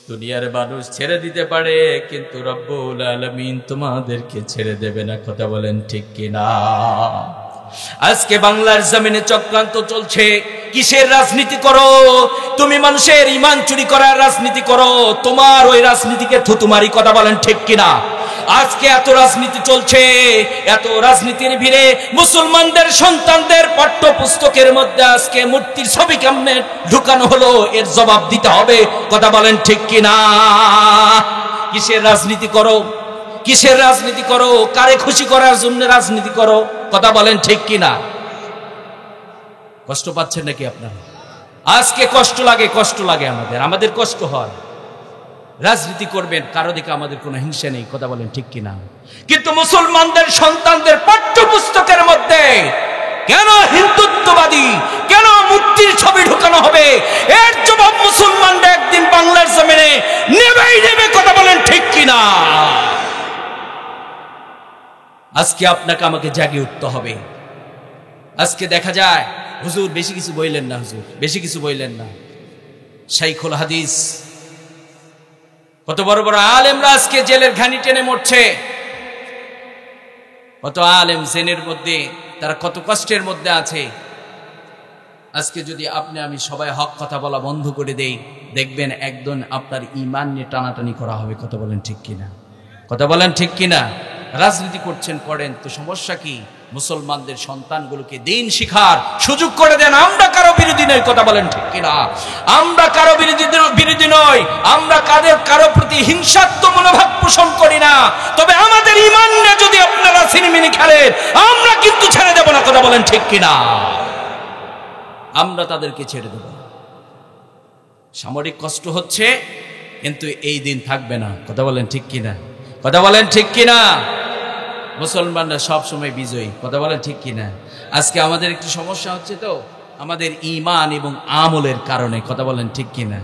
দুনিয়ার মানুষ ছেড়ে দিতে পারে, কিন্তু রব্বুল আলামিন তোমাদেরকে ছেড়ে দেবে না। কথা বলেন ঠিক কিনা? আজকে বাংলার জমিনে চক্রান্ত চলছে। কিসের রাজনীতি করো তুমি? মানুষের ঈমান চুরি করার রাজনীতি করো, তোমার ওই রাজনীতিকে থুতুমারি। কথা বলেন ঠিক কিনা? আজকে এত রাজনীতি চলছে, এত রাজনীতির ভিড়ে মুসলমানদের সন্তানদের পাঠ্যপুস্তকের মধ্যে আজকে মূর্তির ছবি কেমনে ঢুকানো হলো, এর জবাব দিতে হবে। কথা বলেন ঠিক কিনা? কিসের রাজনীতি করো? কিসের রাজনীতি করো? কারে খুশি করার জন্য রাজনীতি করো? কথা বলেন ঠিক কিনা? কষ্ট পাচ্ছেন নাকি আপনারা? আজকে কষ্ট লাগে, কষ্ট লাগে, আমাদের কষ্ট হয়। রাজনীতি করবেন, কারো দিকে আমাদের কোনো হিংসা নেই। কথা বলেন ঠিক কিনা? কিন্তু মুসলমানদের সন্তানদের পাঠ্যপুস্তকের মধ্যে কেন হিন্দুত্ববাদী, কেন মূর্তির ছবি ঢুকানো হবে, এর জবাব মুসলমানরা একদিন বাংলার জমিনে নেবেই নেবে। কথা বলেন ঠিক কিনা? আজকে আপনাকে আমাকে জাগিয়ে উঠতে হবে। আজকে দেখা যায়, হুজুর বেশি কিছু বললেন না, হুজুর বেশি কিছু বললেন না। শাইখুল হাদিস, কত বড় বড় আলেমরা আজকে জেলের ঘানি টেনে মরছে। কত আলেম জেলের মধ্যে, তারা কত কষ্টের মধ্যে আছে। আজকে যদি আপনি আমি সবাই হক কথা বলা বন্ধ করে দেই, দেখবেন একদিন আপনার ঈমান নিয়ে টানাটানি করা হবে। কথা বলেন ঠিক কিনা? কথা বলেন ঠিক কিনা? রাজনীতি করছেন, করেন, তো সমস্যা কি? মুসলমানদের সন্তানগুলোকে দিন শিখার সুযোগ করে দেন। আমরা কারো বিরোধী নই। কথা বলেন ঠিক কিনা? আমরা কারো বিরোধী নই। আমরা কারো প্রতি হিংসাত্মক মনোভাব পোষণ করি না। তবে আমাদের ঈমান নিয়ে যদি আপনারা ছিনিমিনি খেলেন, আমরা কিন্তু ছেড়ে দেব না। কথা বলেন ঠিক কিনা? আমরা তাদেরকে ছেড়ে দেব না। সামরিক কষ্ট হচ্ছে, কিন্তু এই দিন থাকবে না। কথা বলেন ঠিক কিনা? কথা বলেন ঠিক কিনা? মুসলমানরা সব সময় বিজয়ী। কথা বলেন ঠিক কিনা? আজকে আমাদের একটু সমস্যা হচ্ছে, তো আমাদের ঈমান এবং আমলের কারণে। কথা বলেন ঠিক কিনা?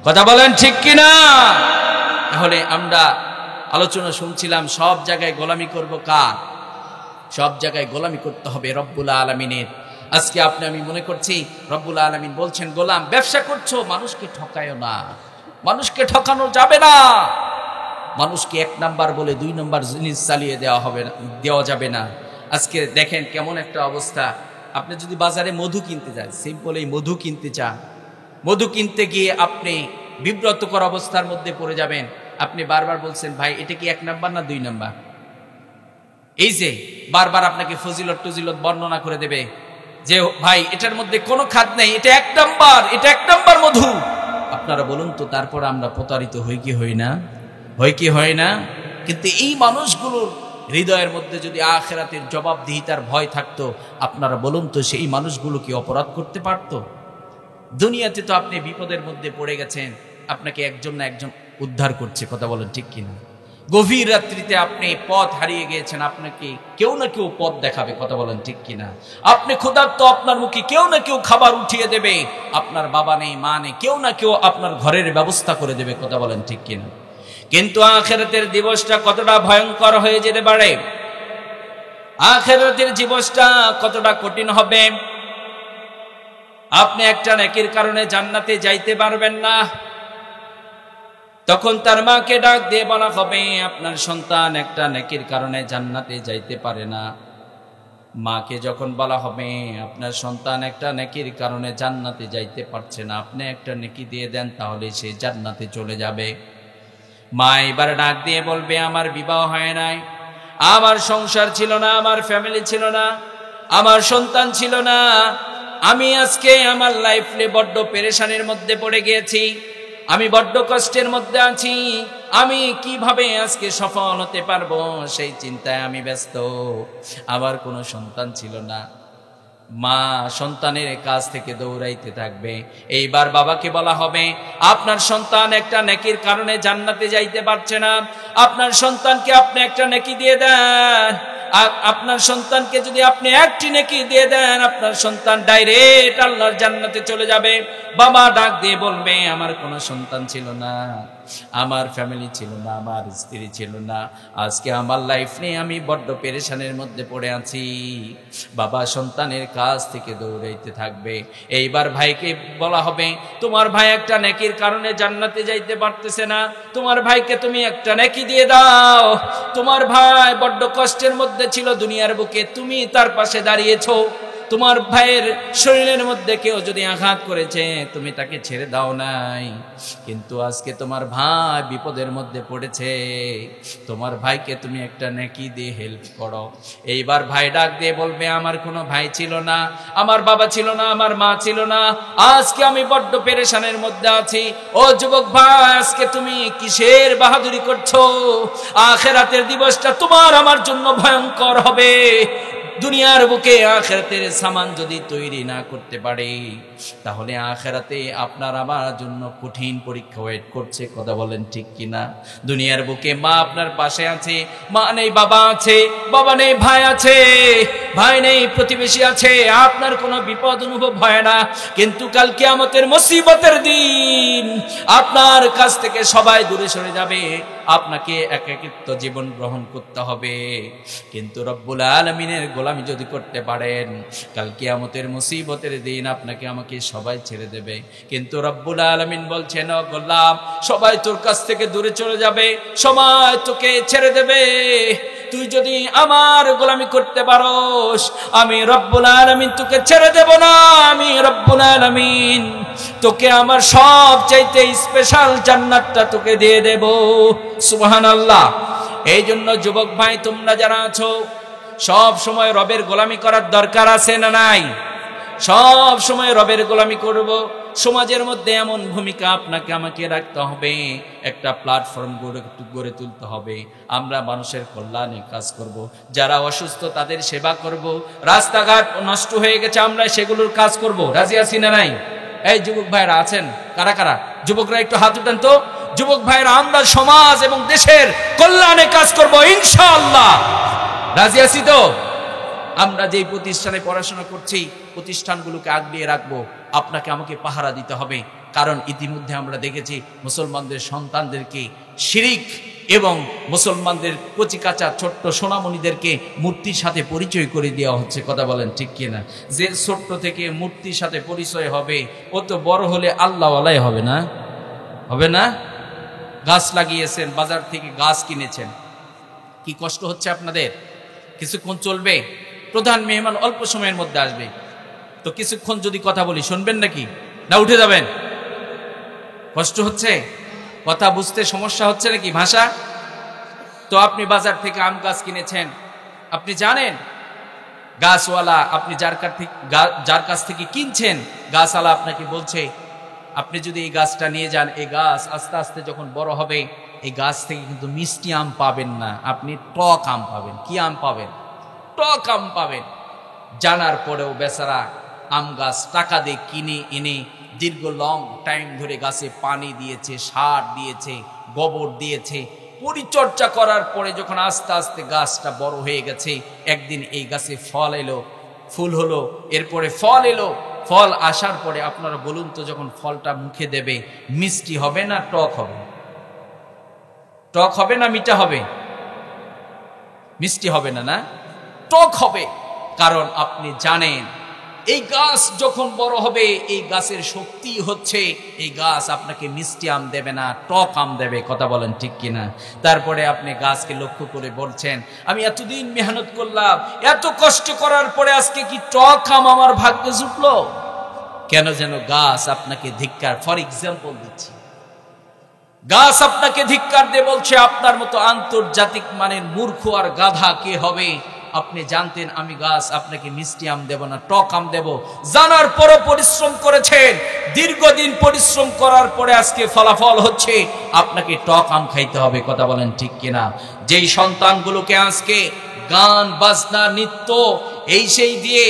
কথা বলেন ঠিক কিনা? তাহলে আমরা আলোচনা শুনছিলাম, সব জায়গায় গোলামি করব কার? সব জায়গায় গোলামি করতে হবে রব্বুল আলামিনের। আজকে আমি মনে করছি রব্বুল আলামিন বলছেন, গোলাম ব্যবসা করছো, মানুষকে ঠকায়ও না। মানুষকে ঠকানো যাবে না। মানুষকে এক নাম্বার বলে দুই নাম্বার জিনিস চালিয়ে দেওয়া যাবে না। আজকে দেখেন কেমন একটা অবস্থা। আপনি যদি বাজারে মধু কিনতে যান, সিম্পলি মধু কিনতে চান, মধু কিনতে গিয়ে আপনি বিব্রতকর অবস্থার মধ্যে পড়ে যাবেন। আপনি বারবার বলছেন, ভাই এটা কি এক নাম্বার না দুই নাম্বার? এই যে বারবার আপনাকে ফজিলত টজিলত বর্ণনা করে দেবে যে ভাই এটার মধ্যে কোনো খাদ নেই, এটা এক নাম্বার, এটা এক নাম্বার মধু। আপনারা বলুন তো, তারপর আমরা প্রতারিত হই কি হই না? হয় কি হয় না? কিন্তু এই মানুষগুলোর হৃদয়ের মধ্যে যদি আখিরাতের জবাবদিহিতার ভয় থাকতো, আপনারা বলুন তো সেই মানুষগুলো কি অপরাধ করতে পারতো? দুনিয়াতে তো আপনি বিপদের মধ্যে পড়ে গেছেন, আপনাকে একজন না একজন উদ্ধার করছে। কথা বলেন ঠিক কিনা? গভীর রাত্রিতে আপনি পথ হারিয়ে গিয়েছেন, আপনাকে কেউ না কেউ পথ দেখাবে। কথা বলেন ঠিক কিনা? আপনি ক্ষুধার্ত, আপনার মুখে কেউ না কেউ খাবার উঠিয়ে দেবে। আপনার বাবা নেই, মা নেই, কেউ না কেউ আপনার ঘরের ব্যবস্থা করে দেবে। কথা বলেন ঠিক কিনা? কিন্তু আখিরাতের দিবসটা কতটা ভয়ঙ্কর হয়ে যেতে পারে, আখিরাতের দিবসটা কতটা কঠিন হবে। আপনি একটা নেকির কারণে জান্নাতে যাইতে পারবেন না, তখন তার মাকে ডাক দিয়ে বলা হবে, আপনার সন্তান একটা নেকির কারণে জান্নাতে যাইতে পারে না। মাকে যখন বলা হবে, আপনার সন্তান একটা নেকির কারণে জান্নাতে যাইতে পারছে না, আপনি একটা নেকি দিয়ে দেন, তাহলে সে জান্নাতে চলে যাবে। মা এবার ডাক দিয়ে বলবে, আমার বিবাহ হয় নাই, আমার সংসার ছিল না, আমার ফ্যামিলি ছিল না, আমার সন্তান ছিল না, আমি আজকে আমার লাইফে বড্ড পেরেশানির মধ্যে পড়ে গিয়েছি, আমি বড্ড কষ্টের মধ্যে আছি, আমি কিভাবে আজকে সফল হতে পারবো সেই চিন্তায় আমি ব্যস্ত। আমার কোনো সন্তান ছিল না। মা সন্তানের কাছ থেকে দৌড়াইতে থাকবে। এইবার বাবাকে বলা হবে, আপনার সন্তান একটা নেকির কারণে জান্নাতে যাইতে পারছে না, আপনার সন্তানকে আপনি একটা নেকি দিয়ে দেন। আপনার সন্তানকে যদি আপনি একটি নেকি দিয়ে দেন, আপনার সন্তান ডাইরেক্ট আল্লাহর জান্নাতে চলে যাবে। বাবা ডাক দিয়ে বলবে, আমার কোনো সন্তান ছিল না, আমার ফ্যামিলি ছিল না, আমার স্ত্রী ছিল না, আজকে আমার লাইফ নিয়ে আমি বড্ড পেরেশানের মধ্যে পড়ে আছি। বাবা সন্তানের কাছ থেকে দৌড়াইতে থাকবে। এইবার ভাইকে বলা হবে, তোমার ভাই একটা নেকির কারণে জান্নাতে যাইতে পারতেছে না, তোমার ভাইকে তুমি একটা নেকি দিয়ে দাও। তোমার ভাই বড্ড কষ্টের মধ্যে ছিল দুনিয়ার বুকে, তুমি তার পাশে দাঁড়িয়েছো, তোমার ভাইয়ের শরীরের মধ্যে কেউ যদি আঘাত করেছে তুমি তাকে ছেড়ে দাও নাই, কিন্তু আজকে তোমার ভাই বিপদের মধ্যে পড়েছে, তোমার ভাইকে তুমি একটা নেকি দিয়ে হেল্প করো। এইবার ভাই ডাক দিয়ে বলবে, আমার কোনো ভাই ছিল না, আমার বাবা ছিল না, আমার মা ছিল না, আজকে আমি বড্ড পেরেশানের মধ্যে আছি। ও যুবক ভাই, আজকে তুমি কিসের বাহাদুরি করছো? আখিরাতের দিবসটা তোমার আমার জন্য ভয়ঙ্কর হবে। দুনিয়ার বুকে আখিরাতের সামান যদি তৈরি না করতে পারে, তাহলে আখিরাতে আপনার আমার জন্য কঠিন পরীক্ষা ওয়েট করছে। কথা বলেন ঠিক কিনা? দুনিয়ার বুকে মা আপনার পাশে আছে, মা নেই বাবা আছে, বাবা নেই ভাই আছে, ভাই নেই প্রতিবেশী আছে, আপনার কোনো বিপদ অনুভব হয় না। কিন্তু কাল কিয়ামতের মুসিবতের দিন আপনার কাছ থেকে সবাই দূরে সরে যাবে, আপনাকে একাকিত্ব জীবন গ্রহণ করতে হবে। কিন্তু রব্বুল আলামিনের গোলামি যদি করতে পারেন, কাল কিয়ামতের মুসিবতের দিন আপনাকে আমাকে সবাই ছেড়ে দেবে। কিন্তু রব্বুল আলামিন বলছেন, ও গোলাম, সবাই তোর কাছ থেকে দূরে চলে যাবে, সবাই তোকে ছেড়ে দেবে, তুই যদি আমার গোলামি করতে পারোস, আমি রব্বুল আলামিন তোকে ছেড়ে দেব না। আমি রব্বুল আলামিন তোকে আমার সব চাইতে স্পেশাল জান্নাতটা তোকে দিয়ে দেব। সুবহানাল্লাহ। এই জন্য যুবক ভাই, তোমরা যারা আছো, সব সময় রবের গোলামি করার দরকার আছে না নাই? সব সময় রবের গোলামি করব। সমাজের মধ্যে এমন ভূমিকা আপনাকে আমাকে রাখতে হবে, একটা প্ল্যাটফর্ম গড়ে তুলতে হবে। আমরা মানুষের কল্যাণে কাজ করব, যারা অসুস্থ তাদের সেবা করব, রাস্তাঘাট নষ্ট হয়ে গেছে আমরা সেগুলোর কাজ করব। রাজি আছি না নাই? এই যুবক ভাইরা আছেন কারা কারা? যুবকরা একটু হাত উঠান তো। যুবক ভাইরা, আমরা সমাজ এবং দেশের কল্যাণে কাজ করব ইনশাআল্লাহ। রাজি আছি তো? আমরা যেই প্রতিষ্ঠানে পড়াশোনা করছি, প্রতিষ্ঠানগুলোকে আগলিয়ে রাখবো, আপনাকে আমাকে পাহারা দিতে হবে। কারণ ইতিমধ্যে আমরা দেখেছি মুসলমানদের সন্তানদেরকে শিরিক এবং মুসলমানদের কচিকাচা ছোট্ট সোনামণিদেরকে মূর্তির সাথে পরিচয় করে দেওয়া হচ্ছে। কথা বলেন ঠিক কিনা? যে ছোট্ট থেকে মূর্তির সাথে পরিচয় হবে, ও তো বড় হলে আল্লাহওয়ালাই হবে না? হবে না? গাছ লাগিয়েছেন, বাজার থেকে গাছ কিনেছেন, কি কষ্ট হচ্ছে আপনাদের? কিছুক্ষণ চলবে, প্রধান মেহমান অল্প সময়ের মধ্যে আসবে, তো কিছুক্ষণ যদি কথা বলি শুনবেন নাকি? না উঠে যাবেন? কষ্ট হচ্ছে? কথা বুঝতে সমস্যা হচ্ছে নাকি? ভাষা? তো আপনি বাজার থেকে আম গাছ কিনেছেন, আপনি জানেন গাছওয়ালা, আপনি যার কাছ থেকে কিনছেন, গাছওয়ালা আপনাকে বলছে, আপনি যদি এই গাছটা নিয়ে যান, এই গাছ আস্তে আস্তে যখন বড় হবে, এই গাছ থেকে কিন্তু মিষ্টি আম পাবেন না, আপনি টক আম পাবেন। কি আম পাবেন? টক আম পাবেন। জানার পরেও বেচারা আম গাছ টাকা দিয়ে কিনে এনে দীর্ঘ লং টাইম ধরে গাছে পানি দিয়েছে, সার দিয়েছে, গোবর দিয়েছে, পরিচর্যা করার পরে যখন আস্তে আস্তে গাছটা বড় হয়ে গেছে, একদিন এই গাছে ফল এলো, ফুল হলো, এরপরে ফল এলো, ফল আসার পরে আপনারা বলুন তো, যখন ফলটা মুখে দেবে, মিষ্টি হবে না টক হবে? টক হবে না মিঠা হবে? মিষ্টি হবে না, না টক হবে। কারণ আপনি জানেন এই গাছ যখন বড় হবে, এই গাছের শক্তি হচ্ছে এই গাছ আপনাকে মিষ্টি আম দেবে না, টক আম দেবে। কথা বলেন ঠিক কিনা? তারপরে আপনি গাছকে লক্ষ্য করে বলছেন, আমি এতদিন মেহনত করলাম, এত কষ্ট করার পরে আজকে কি টক আম আমার ভাগ্যে জুটলো? কেন যেন গাছ আপনাকে ধিক্কার, ফর এক্সাম্পল দিচ্ছি, গাছ আপনাকে ধিক্কার দিয়ে বলছে, আপনার মতো আন্তর্জাতিক মানের মূর্খ আর গাধা কে হবে? আপনি জানতেন আমি গাছ আপনাকে মিষ্টি আম দেব না, টক আম দেব, জানার পরও পরিশ্রম করেছেন, দীর্ঘদিন পরিশ্রম করার পরে আজকে ফলাফল হচ্ছে আপনাকে টক আম খাইতে হবে। কথা বলেন ঠিক কিনা? যেই সন্তানগুলোকে আজকে গান বাজনা নৃত্য এই সেই দিয়ে,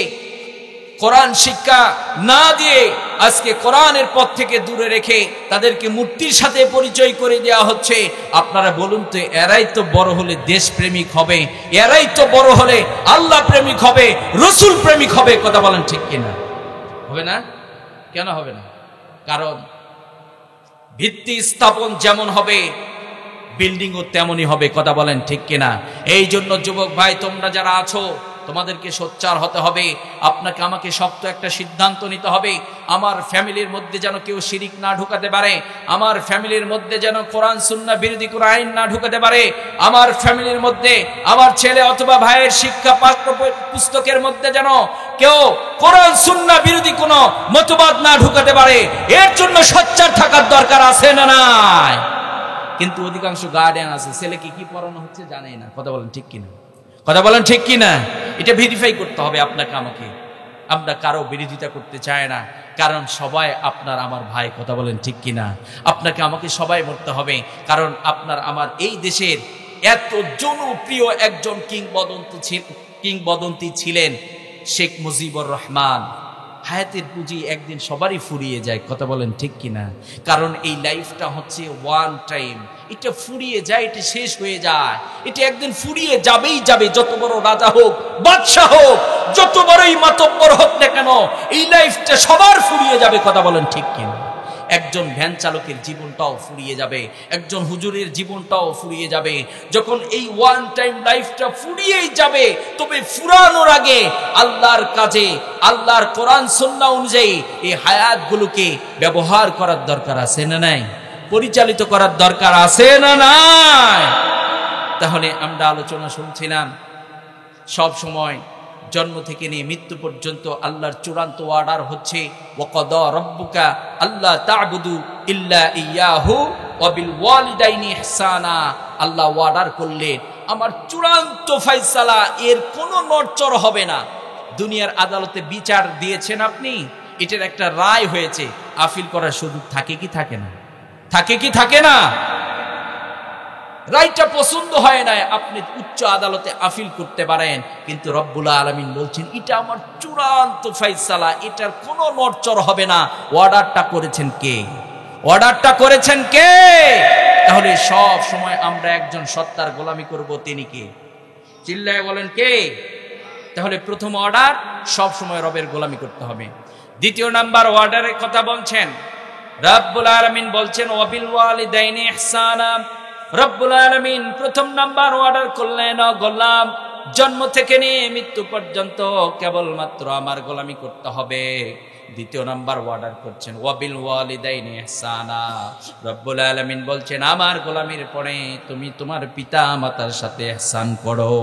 কোরআন শিক্ষা না দিয়ে, আজকে কোরআনের পথ থেকে দূরে রেখে তাদেরকে মূর্তির সাথে পরিচয় করে দেওয়া হচ্ছে, আপনারা বলুন তো, এরাই তো বড় হলে দেশ প্রেমিক হবে, এরাই তো বড় হলে আল্লাহ প্রেমিক হবে, রসুল প্রেমিক হবে। কথা বলেন ঠিক কিনা? হবে না? কেন হবে না? কারণ ভিত্তি স্থাপন যেমন হবে, বিল্ডিংও তেমনই হবে। কথা বলেন ঠিক কিনা? এই জন্য যুবক ভাই, তোমরা যারা আছো, তোমাদেরকে সোচ্চার হতে হবে, আপনাকে আমাকে শক্ত একটা সিদ্ধান্ত নিতে হবে। আমার ফ্যামিলির মধ্যে যেন কেউ শিরিক না ঢুকাতে পারে, আমার ফ্যামিলির মধ্যে যেন কোরআন সুন্নাহ বিরোধী কোনো আইন না ঢুকাতে পারে, আমার ফ্যামিলির মধ্যে আমার ছেলে অথবা ভাইয়ের শিক্ষা পাঠ্য পুস্তকের মধ্যে যেন কেউ কোরআন সুন্নাহ বিরোধী কোনো মতবাদ না ঢুকাতে পারে। এর জন্য সোচ্চার থাকার দরকার আছে না নাই? কিন্তু অধিকাংশ গার্ডিয়ান আছে, ছেলেকে কি পড়ানো হচ্ছে জানেই না। কথা বলেন ঠিক কিনা? কথা বলেন ঠিক কিনা? এটা ভেরিফাই করতে হবে আপনাকে আমাকে। আমরা কারো বিরোধিতা করতে চাই না, কারণ সবাই আপনার আমার ভাই। কথা বলেন ঠিক কিনা? আপনাকে আমাকে সবাই মরতে হবে, কারণ আপনার আমার এই দেশের এত জনপ্রিয় একজন কিংবদন্তি ছিলেন শেখ মুজিবুর রহমান। হায়াতের পুঁজি একদিন সবারই ফুরিয়ে যায়। কথা বলেন ঠিক কিনা? কারণ এই লাইফটা হচ্ছে ওয়ান টাইম, এটা ফুরিয়ে যায়, এটা শেষ হয়ে যায়, এটা একদিন ফুরিয়ে যাবেই যাবে। যত বড় রাজা হোক, বাদশাহ হোক, যত বড়ই মাতব্বর হোক না কেন, এই লাইফটা সবার ফুরিয়ে যাবে। কথা বলেন ঠিক কিনা? একজন ভ্যান চালকের জীবনটাও ফুরিয়ে যাবে, একজন হুজুরের জীবনটাও ফুরিয়ে যাবে। যখন এই ওয়ান টাইম লাইফটা ফুরিয়েই যাবে, তবে ফুরানোর আগে আল্লাহর কাজে, আল্লাহর কোরআন সুন্নাহ অনুযায়ী এই হায়াতগুলোকে ব্যবহার করার দরকার আছে না নাই? পরিচালিত করার দরকার আছে না নাই? তাহলে আমরা আলোচনা শুনছিলাম, সব সময় জন্ম থেকে নিয়ে মৃত্যু পর্যন্ত আল্লাহর চূড়ান্ত অর্ডার হচ্ছে ওয়াকাদা রাব্বুকা আল্লা তা'বুদু ইল্লা ইয়াহু ওয়া বিল ওয়ালিদাইনি ইহসানা। আল্লাহ অর্ডার করলেন, আমার চূড়ান্ত ফয়সালা, এর কোনো নড়চড় হবে না। দুনিয়ার আদালতে বিচার দিয়েছেন আপনি, এটার একটা রায় হয়েছে, আপিল করার সুযোগ থাকে কি থাকে না? থাকে কি থাকে না? রায়টা পছন্দ হয় না, আপনি উচ্চ আদালতে আপিল করতে পারেন, কিন্তু রব্বুল আলামিন বলছেন এটা আমার চূড়ান্ত ফয়সালা, এটার কোনো নড়চড় হবে না। অর্ডারটা করেছেন কে? অর্ডারটা করেছেন কে? তাহলে সব সময় আমরা একজন সত্তার গোলামি করব, তিনি কে? চিল্লায় বলেন কে? তাহলে প্রথম অর্ডার, সব সময় রবের গোলামি করতে হবে। দ্বিতীয় নাম্বার অর্ডারের কথা বলছেন রব্বুল আলামিন, বলছেন ওয়াবিল ওয়ালিদাইনি ইহসানা। রব্বুল আলামিন প্রথম নাম্বার অর্ডার করলেন, গোলাম জন্ম থেকে নিয়ে মৃত্যু পর্যন্ত কেবলমাত্র আমার গোলামি করতে হবে। দ্বিতীয় নাম্বার অর্ডার করছেন ওয়াবিল ওয়ালিদাইনি ইহসানা। রব্বুল আলামিন বলছেন আমার গোলামির পরে তুমি তোমার পিতা মাতার সাথে ইহসান করো।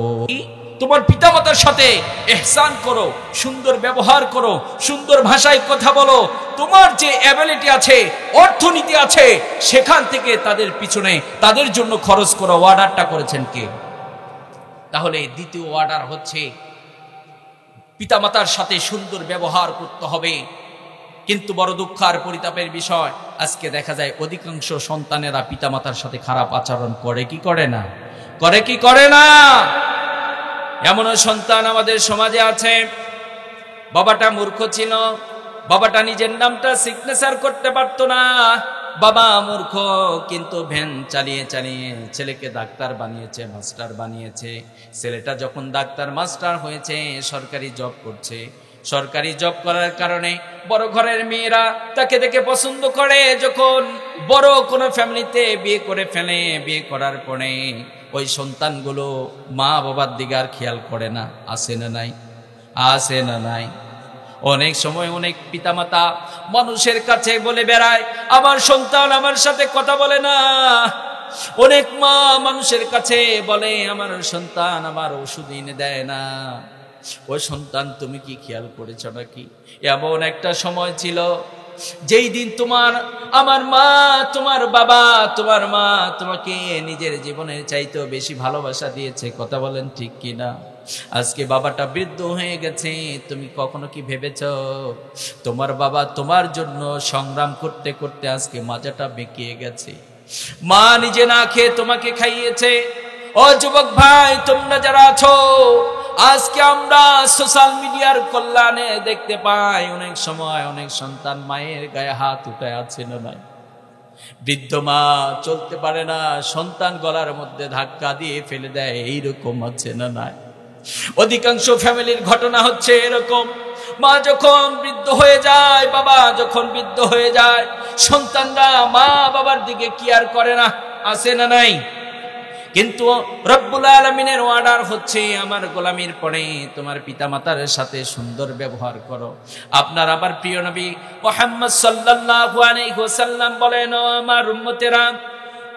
তোমার পিতা মাতার সাথে ইহসান করো, সুন্দর ব্যবহার করো, সুন্দর ভাষায় কথা বলো, তোমার যে অ্যাবিলিটি আছে, অর্থনীতি আছে, সেখান থেকে তাদের পিছনে, তাদের জন্য খরচ করো। অর্ডারটা করেছেন কে? তাহলে দ্বিতীয় অর্ডার হচ্ছে পিতামাতার সাথে সুন্দর ব্যবহার করতে হবে। কিন্তু বড় দুঃখ আর পরিতাপের বিষয়, আজকে দেখা যায় অধিকাংশ সন্তানেরা পিতামাতার সাথে খারাপ আচরণ করে কি করে না? করে কি করে না? এমনও সন্তান আমাদের সমাজে আছে, বাবাটা মূর্খ ছিল, বাবাটা নিজের নামটা সিগনেচার করতে পারতো না, বাবা মূর্খ, কিন্তু ভ্যান চালিয়ে চালিয়ে ছেলেকে ডাক্তার বানিয়েছে, মাস্টার বানিয়েছে। ছেলেটা যখন ডাক্তার মাস্টার হয়েছে, সরকারি জব করছে, সরকারি জব করার কারণে বড় ঘরের মেয়েরা তাকে দেখে পছন্দ করে। যখন বড় কোনো ফ্যামিলিতে বিয়ে করে ফেলে, বিয়ে করার পরে ওই সন্তানগুলো মা বাবার দিকে আর খেয়াল করে না। আসে না নাই? আসে না নাই? অনেক সময় অনেক পিতামাতা মানুষের কাছে বলে বেড়ায় আমার সন্তান আমার সাথে কথা বলে না। অনেক মা মানুষের কাছে বলে আমার সন্তান আমার ওষুধ এনে দেয় না। ও সন্তান তুমি কি খেয়াল করেছ নাকি? এমন একটা সময় ছিল যেই দিন আমার মা, তোমার বাবা, তোমার মা তোমাকে নিজের জীবনের চাইতেও বেশি ভালোবাসা দিয়েছে। কথা বলেন ঠিক কিনা? আজকে বাবাটা বৃদ্ধ হয়ে গেছে, তুমি কখনো কি ভেবেছ তোমার বাবা তোমার জন্য সংগ্রাম করতে করতে আজকে মাজাটা বেঁকিয়ে গেছে? মা নিজে না খেয়ে তোমাকে খাইয়েছে। ও যুবক ভাই, তোমরা যারা আছো, আজকে আমরা সোশ্যাল মিডিয়ার কল্যাণে দেখতে পাই অনেক সময় অনেক সন্তান মায়ের গায়ে হাত উঠে আছে না নাই? বৃদ্ধ মা চলতে পারে না, সন্তান গলার মধ্যে ধাক্কা দিয়ে ফেলে দেয়, এইরকম আছে না নাই? অধিকাংশ ফ্যামিলির ঘটনা হচ্ছে এরকম। মা যখন বৃদ্ধ হয়ে যায়, বাবা যখন বৃদ্ধ হয়ে যায়, সন্তানরা মা বাবার দিকে কেয়ার করে না। আছে না নাই? কিন্তু রব্বুল আলামিনের অর্ডার হচ্ছে আমার গোলামির পরে তোমার পিতামাতার সাথে সুন্দর ব্যবহার করো। আপনার আবার প্রিয় নবী মুহাম্মদ সাল্লাল্লাহু আলাইহি ওয়াসাল্লাম বলেন, ও আমার উম্মতেরা,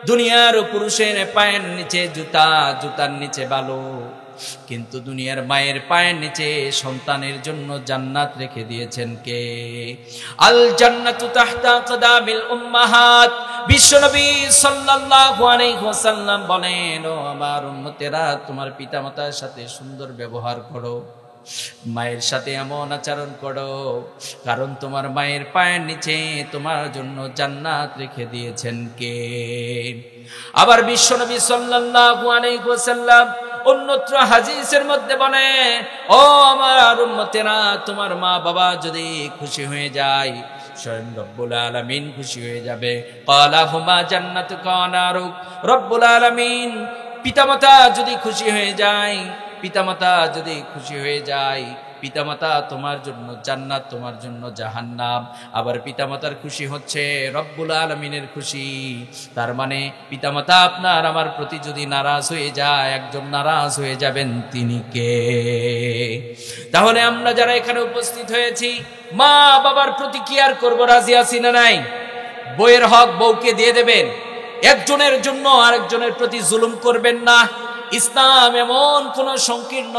দুনিয়ার পুরুষের পায়ের নিচে জুতা, জুতার নিচে বালু, কিন্তু দুনিয়ার মায়ের পায়ের নিচে সন্তানের জন্য জান্নাত রেখে দিয়েছেন কে? আল জান্নাতু তাহতা আকদামিল উম্মাহাত। বিশ্বনবী সাল্লাল্লাহু আলাইহি ওয়াসাল্লাম বলেন, ও আমার উম্মতেরা, তোমার পিতামাতার সাথে সুন্দর ব্যবহার করো, মায়ের সাথে এমন আচরণ করো, কারণ তোমার মায়ের পায়ের নিচে তোমার জন্য জান্নাত রেখে দিয়েছেন কে? আবার বিশ্বনবী সাল্লাল্লাহু আলাইহি ওয়াসাল্লাম অন্যত্র হাদিসের মধ্যে বলে, ও আমার উম্মতেরা, তোমার মা বাবা যদি খুশি হয়ে যায়, স্বয়ং রব্বুল আলামিন খুশি হয়ে যাবে। ক্বালা হুমা জান্নাতুকা ওয়া নারুক। রব্বুল আলামিন পিতামাতা যদি খুশি হয়ে যায়, পিতামাতা যদি খুশি হয়ে যায়, পিতামাতা তোমার জন্য জান্নাত, তোমার জন্য জাহান্নাম। আবার পিতামাতার খুশি হচ্ছে রব্বুল আলামিনের খুশি। তার মানে পিতামাতা আপনার আমার প্রতি যদি নারাজ হয়ে যায়, একজন নারাজ হয়ে যাবেন, তিনি কে? তাহলে আমরা যারা এখানে উপস্থিত হয়েছি, মা বাবার প্রতি কি আর করবো? রাজি আছি না নাই? বউয়ের হক বউকে দিয়ে দেবেন, একজনের জন্য আরেকজনের প্রতি জুলুম করবেন না। ইসলাম এমন কোন সংকীর্ণ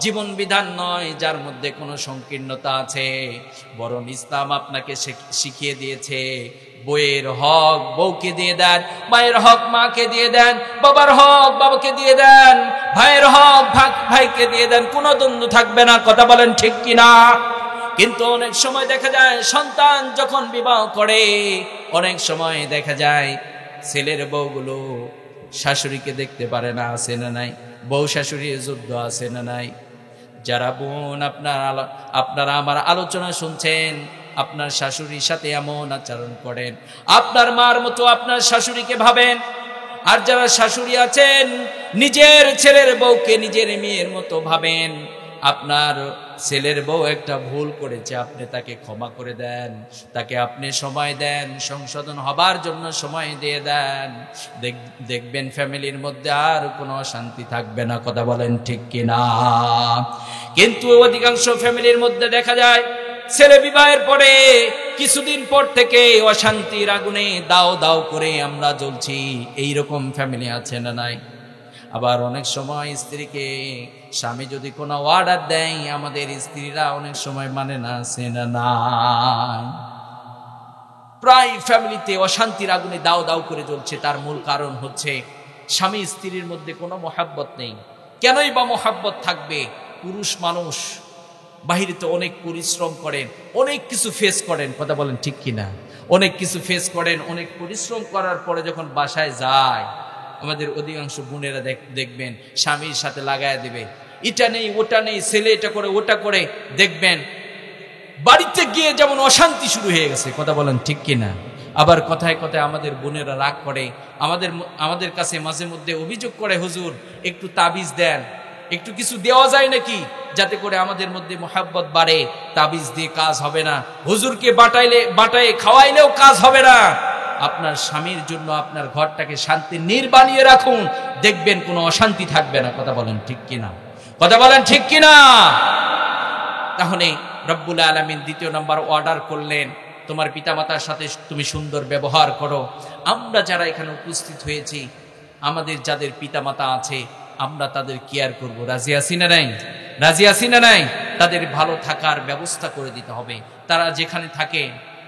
জীবন বিধান নয় যার মধ্যে কোনো সংকীর্ণতা আছে, বরং ইসলাম আপনাকে শিখিয়ে দিয়েছে বউয়ের হক বউকে দিয়ে দেন, মায়ের হক মাকে দিয়ে দেন, বাবার হক বাবাকে দিয়ে দেন, ভাইয়ের হক ভাইকে দিয়ে দেন, কোনো দ্বন্দ্ব থাকবে না। কথা বলেন ঠিক কিনা? কিন্তু অনেক সময় দেখা যায় সন্তান যখন বিবাহ করে, অনেক সময় দেখা যায় ছেলের বউগুলো শাশুড়িকে দেখতে পারে না, আছে না নাই? বউ শাশুড়ির যুদ্ধ আছে না নাই? যারা বোন আপনারা আমার আলোচনা শুনছেন, আপনার শাশুড়ির সাথে এমন আচরণ করেন, আপনার মার মতো আপনার শাশুড়িকে ভাবেন। আর যারা শাশুড়ি আছেন, নিজের ছেলের বউকে নিজের মেয়ের মতো ভাবেন। আপনার ছেলের বউ একটা ভুল করেছে, আপনি তাকে ক্ষমা করে দেন, তাকে আপনি সময় দেন, সংশোধন হবার জন্য সময় দিয়ে দেন। দেখবেন ফ্যামিলির মধ্যে আর কোনো অশান্তি থাকবে না। কথা বলেন ঠিক কিনা? কিন্তু অধিকাংশ ফ্যামিলির মধ্যে দেখা যায় ছেলে বিবাহের পরে কিছুদিন পর থেকে অশান্তির আগুনে দাও দাও করে আমরা জ্বলছি। এইরকম ফ্যামিলি আছে না নাই? আবার অনেক সময় স্ত্রীকে স্বামী যদি কোনো অর্ডার দেয়, আমাদের স্ত্রীরা অনেক সময় মানে না, আছে না নাই? প্রায় ফ্যামিলিতে অশান্তির আগুনে দাও দাও করে জ্বলছে। তার মূল কারণ হচ্ছে স্বামী স্ত্রীর মধ্যে কোনো মহাব্বত নেই। কেনই বা মহাব্বত থাকবে? পুরুষ মানুষ বাহিরে তো অনেক পরিশ্রম করেন, অনেক কিছু ফেস করেন। কথা বলেন ঠিক কিনা? অনেক কিছু ফেস করেন, অনেক পরিশ্রম করার পরে যখন বাসায় যায়, আমাদের অধিকাংশ বোনেরা দেখবেন স্বামীর সাথে লাগায় দেবে, এটা নেই ওটা নেই, ছেলে এটা করে ওটা করে, দেখবেন বাড়িতে গিয়ে যেমন অশান্তি শুরু হয়ে গেছে। কথা বলেন ঠিক কিনা? আবার কথায় কথায় আমাদের বোনেরা রাগ করে, আমাদের কাছে মাঝে মধ্যে অভিযোগ করে, হুজুর একটু তাবিজ দেন, একটু কিছু দেওয়া যায় নাকি, যাতে করে আমাদের মধ্যে মহাব্বত বাড়ে। তাবিজ দিয়ে কাজ হবে না, হুজুরকে বাটায় খাওয়াইলেও কাজ হবে না। আপনার স্বামীর জন্য আপনার ঘরটাকে শান্তি নির্বাণিয়ে রাখুন, দেখবেন কোনো অশান্তি থাকবে না। কথা বলেন ঠিক কিনা? কথা বলেন ঠিক কিনা? তাহলে রব্বুল আলামিন দ্বিতীয় নাম্বার অর্ডার করলেন, তোমার পিতামাতার সাথে তুমি সুন্দর ব্যবহার করো। আমরা যারা এখানে উপস্থিত হয়েছি, আমাদের যাদের পিতামাতা আছে, আমরা তাদের কেয়ার করব। রাজি আছি না নাই? রাজি আছি না নাই? তাদের ভালো থাকার ব্যবস্থা করে দিতে হবে। তারা যেখানে থাকে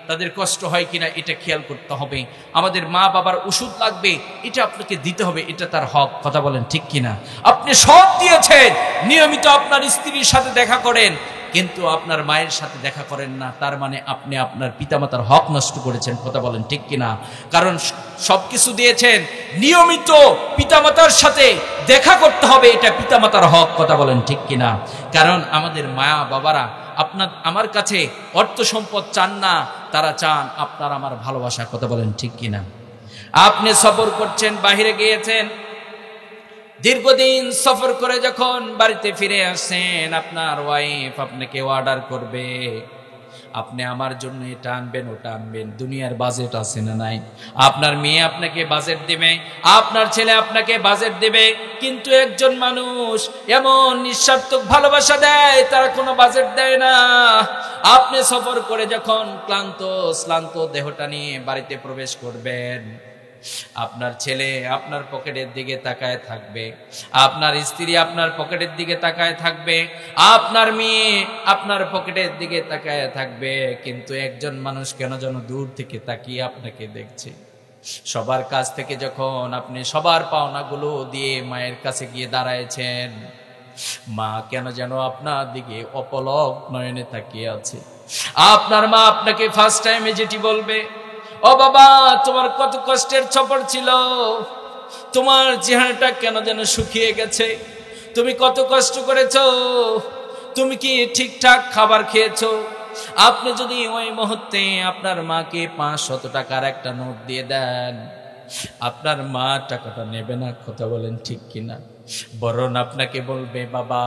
তাদের কষ্ট হয় কিনা এটা খেয়াল করতে হবে। আমাদের মা বাবার ওষুধ লাগবে, এটা আপনাকে দিতে হবে, এটা তার হক। কথা বলেন ঠিক কিনা? আপনি সব দিয়েছেন, নিয়মিত আপনার স্ত্রীর সাথে দেখা করেন, কিন্তু আপনার মায়ের সাথে দেখা করেন না, তার মানে আপনি আপনার পিতামাতার হক নষ্ট করেছেন। কথা বলেন ঠিক কিনা? কারণ সবকিছু দিয়েছেন, নিয়মিত পিতামাতার সাথে দেখা করতে হবে, এটা পিতামাতার হক। কথা বলেন ঠিক কিনা? কারণ আমাদের মায়া বাবারা আমার কাছে অর্থ সম্পদ চান না, তারা চান আপনার আমার ভালোবাসা। কথা বলেন ঠিক কিনা? আপনি সফর করছেন, বাহিরে গিয়েছেন, দীর্ঘদিন সফর করে যখন বাড়িতে ফিরে আসেন, আপনার ওয়াইফ আপনাকে অর্ডার করবে, আপনি আমার জন্য এটা আনবেন ওটা আনবেন, দুনিয়ার বাজেট আছে না নাই? আপনার মেয়ে আপনাকে বাজেট দেবে, আপনার ছেলে আপনাকে বাজেট দেবে, কিন্তু একজন মানুষ এমন নিঃস্বার্থক ভালোবাসা দেয়, তারা কোনো বাজেট দেয় না। আপনি সফর করে যখন শ্লান্ত দেহটা নিয়ে বাড়িতে প্রবেশ করবেন, আপনার ছেলে আপনার পকেটের দিকে তাকায় থাকবে, আপনার স্ত্রী আপনার পকেটের দিকে তাকায় থাকবে, আপনার মেয়ে আপনার পকেটের দিকে তাকায় থাকবে, কিন্তু একজন মানুষ কেন যেন দূর থেকে তাকিয়ে আপনাকে দেখছে। সবার কাছ থেকে যখন আপনি সবার পাওনাগুলো দিয়ে মায়ের কাছে গিয়ে দাঁড়ায়ছেন, মা কেন যেন আপনার দিকে অপলক নয়নে তাকিয়ে আছে। আপনার মা আপনাকে ফার্স্ট টাইমে যেটি বলবে, ও বাবা, তোমার কত কষ্টের সফর ছিল, তোমার চেহারাটা কেন যেন শুকিয়ে গেছে, তুমি কত কষ্ট করেছো, তুমি কি ঠিকঠাক খাবার খেয়েছো? আপনি যদি ওই মুহূর্তে আপনার মাকে 500 টাকার একটা নোট দিয়ে দেন, আপনার মা টাকাটা নেবে না, কথা বলেন ঠিক কিনা? বরং আপনাকে বলবে, বাবা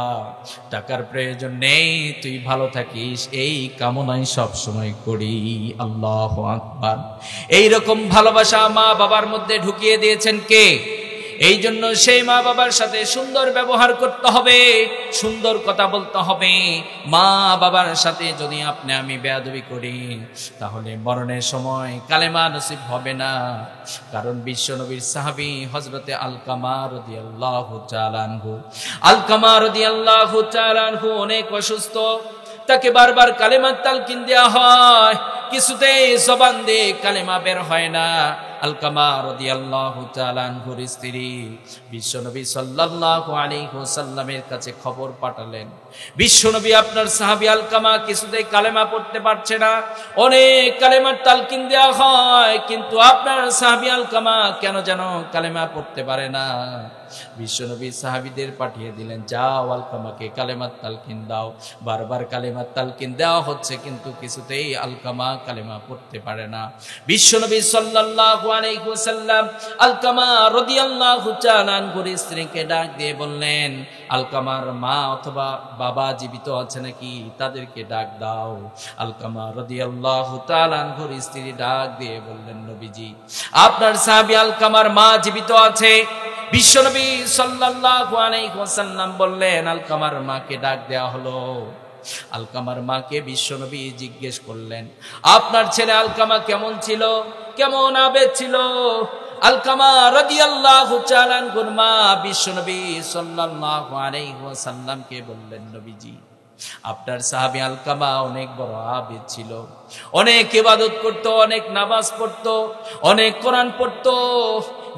টাকার প্রয়োজন নেই, তুই ভালো থাকিস, এই কামনাই সব সময় করি। আল্লাহু আকবার। এইরকম ভালোবাসা মা বাবার মধ্যে ঢুকিয়ে দিয়েছেন কে? এই জন্য সেই মা বাবার সাথে সুন্দর ব্যবহার করতে হবে, সুন্দর কথা বলতে হবে। মা বাবার সাথে যদি আমি বেয়াদবি করি, তাহলে মরণের সময় কালেমা নসিব হবে না। কারণ বিশ্বনবীর সাহাবী হযরতে আলকামা রাদিয়াল্লাহু তাআলা আনহু, অনেক অসুস্থ, তাকে বারবার কালেমার তালকিন দেওয়া হয়, কিছুতেই জবান দিয়ে কালেমা বের হয় না। আলকামা রাদিয়াল্লাহু তাআলা আনহুর স্ত্রী বিশ্বনবী সাল্লাল্লাহু আলাইহি ওয়াসাল্লামের কাছে খবর পাঠালেন, বিশ্বনবী আপনার সাহাবী আলকামা কিছুতেই কালেমা পড়তে পারছে না, অনেক কালেমার তালকিন দেওয়া হয়, কিন্তু আপনার সাহাবী আলকামা কেন যেন কালেমা পড়তে পারে না। বিশ্বনবী সাহাবীদের পাঠিয়ে দিলেন, যাও আলকামাকে কালেমার তালকিন দাও। বারবার কালেমার তালকিন দেওয়া হচ্ছে, কিন্তু কিছুতেই আলকামা কালেমা পড়তে পারে না। বিশ্বনবী সাল্লাল্লাহু আলাইহি ওয়াসাল্লাম আলকামা রাদিয়াল্লাহু তাআলা আনহুর স্ত্রীকে ডাক দিয়ে বললেন, আলকামার মা অথবা বাবা জীবিত আছে নাকি, তাদেরকে ডাক দাও। আলকামা রাদিয়াল্লাহু তাআলা আনহুর স্ত্রী ডাক দিয়ে বললেন, নবীজি আপনার সাহাবী আলকামার মা জীবিত আছে। বিশ্বনবী সাল্লাল্লাহু আলাইহি ওয়াসাল্লাম বললেন, আলকামার মাকে ডাক দেওয়া হলো। আলকামার মাকে বিশ্বনবী জিজ্ঞেস করলেন, আপনার ছেলে আলকামা কেমন ছিল, কেমন আবেদ ছিল? আলকামা রাদিয়াল্লাহু তাআলা আনহুর মা বিশ্বনবী সাল্লাল্লাহু আলাইহি ওয়াসাল্লামকে বললেন, নবীজি আপনার সাহাবী আলকামা অনেক বড় আবেদ ছিল, অনেক ইবাদত করত, অনেক নামাজ পড়ত, অনেক কোরআন পড়ত।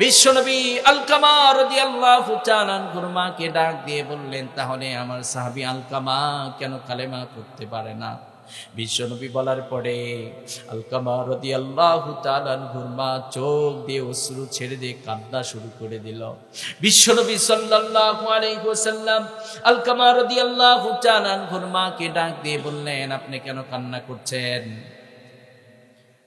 বিশ্বনবী আলকামা রাদিয়াল্লাহু তাআলা আনহুর মাকে ডাক দিয়ে বললেন, তাহলে আমার সাহাবী আলকামা কেন কালেমা পড়তে পারে না? বিশ্বনবী বলার পরে আলকামা রাদিয়াল্লাহু তাআলা আনহুর মা চোখ দিয়ে অশ্রু ছেড়ে দিয়ে কান্না শুরু করে দিল। বিশ্বনবী সাল্লাল্লাহু আলাইহি ওয়াসাল্লাম আলকামা রাদিয়াল্লাহু তাআলা আনহুর মাকে ডাক দিয়ে বললেন, আপনি কেন কান্না করছেন?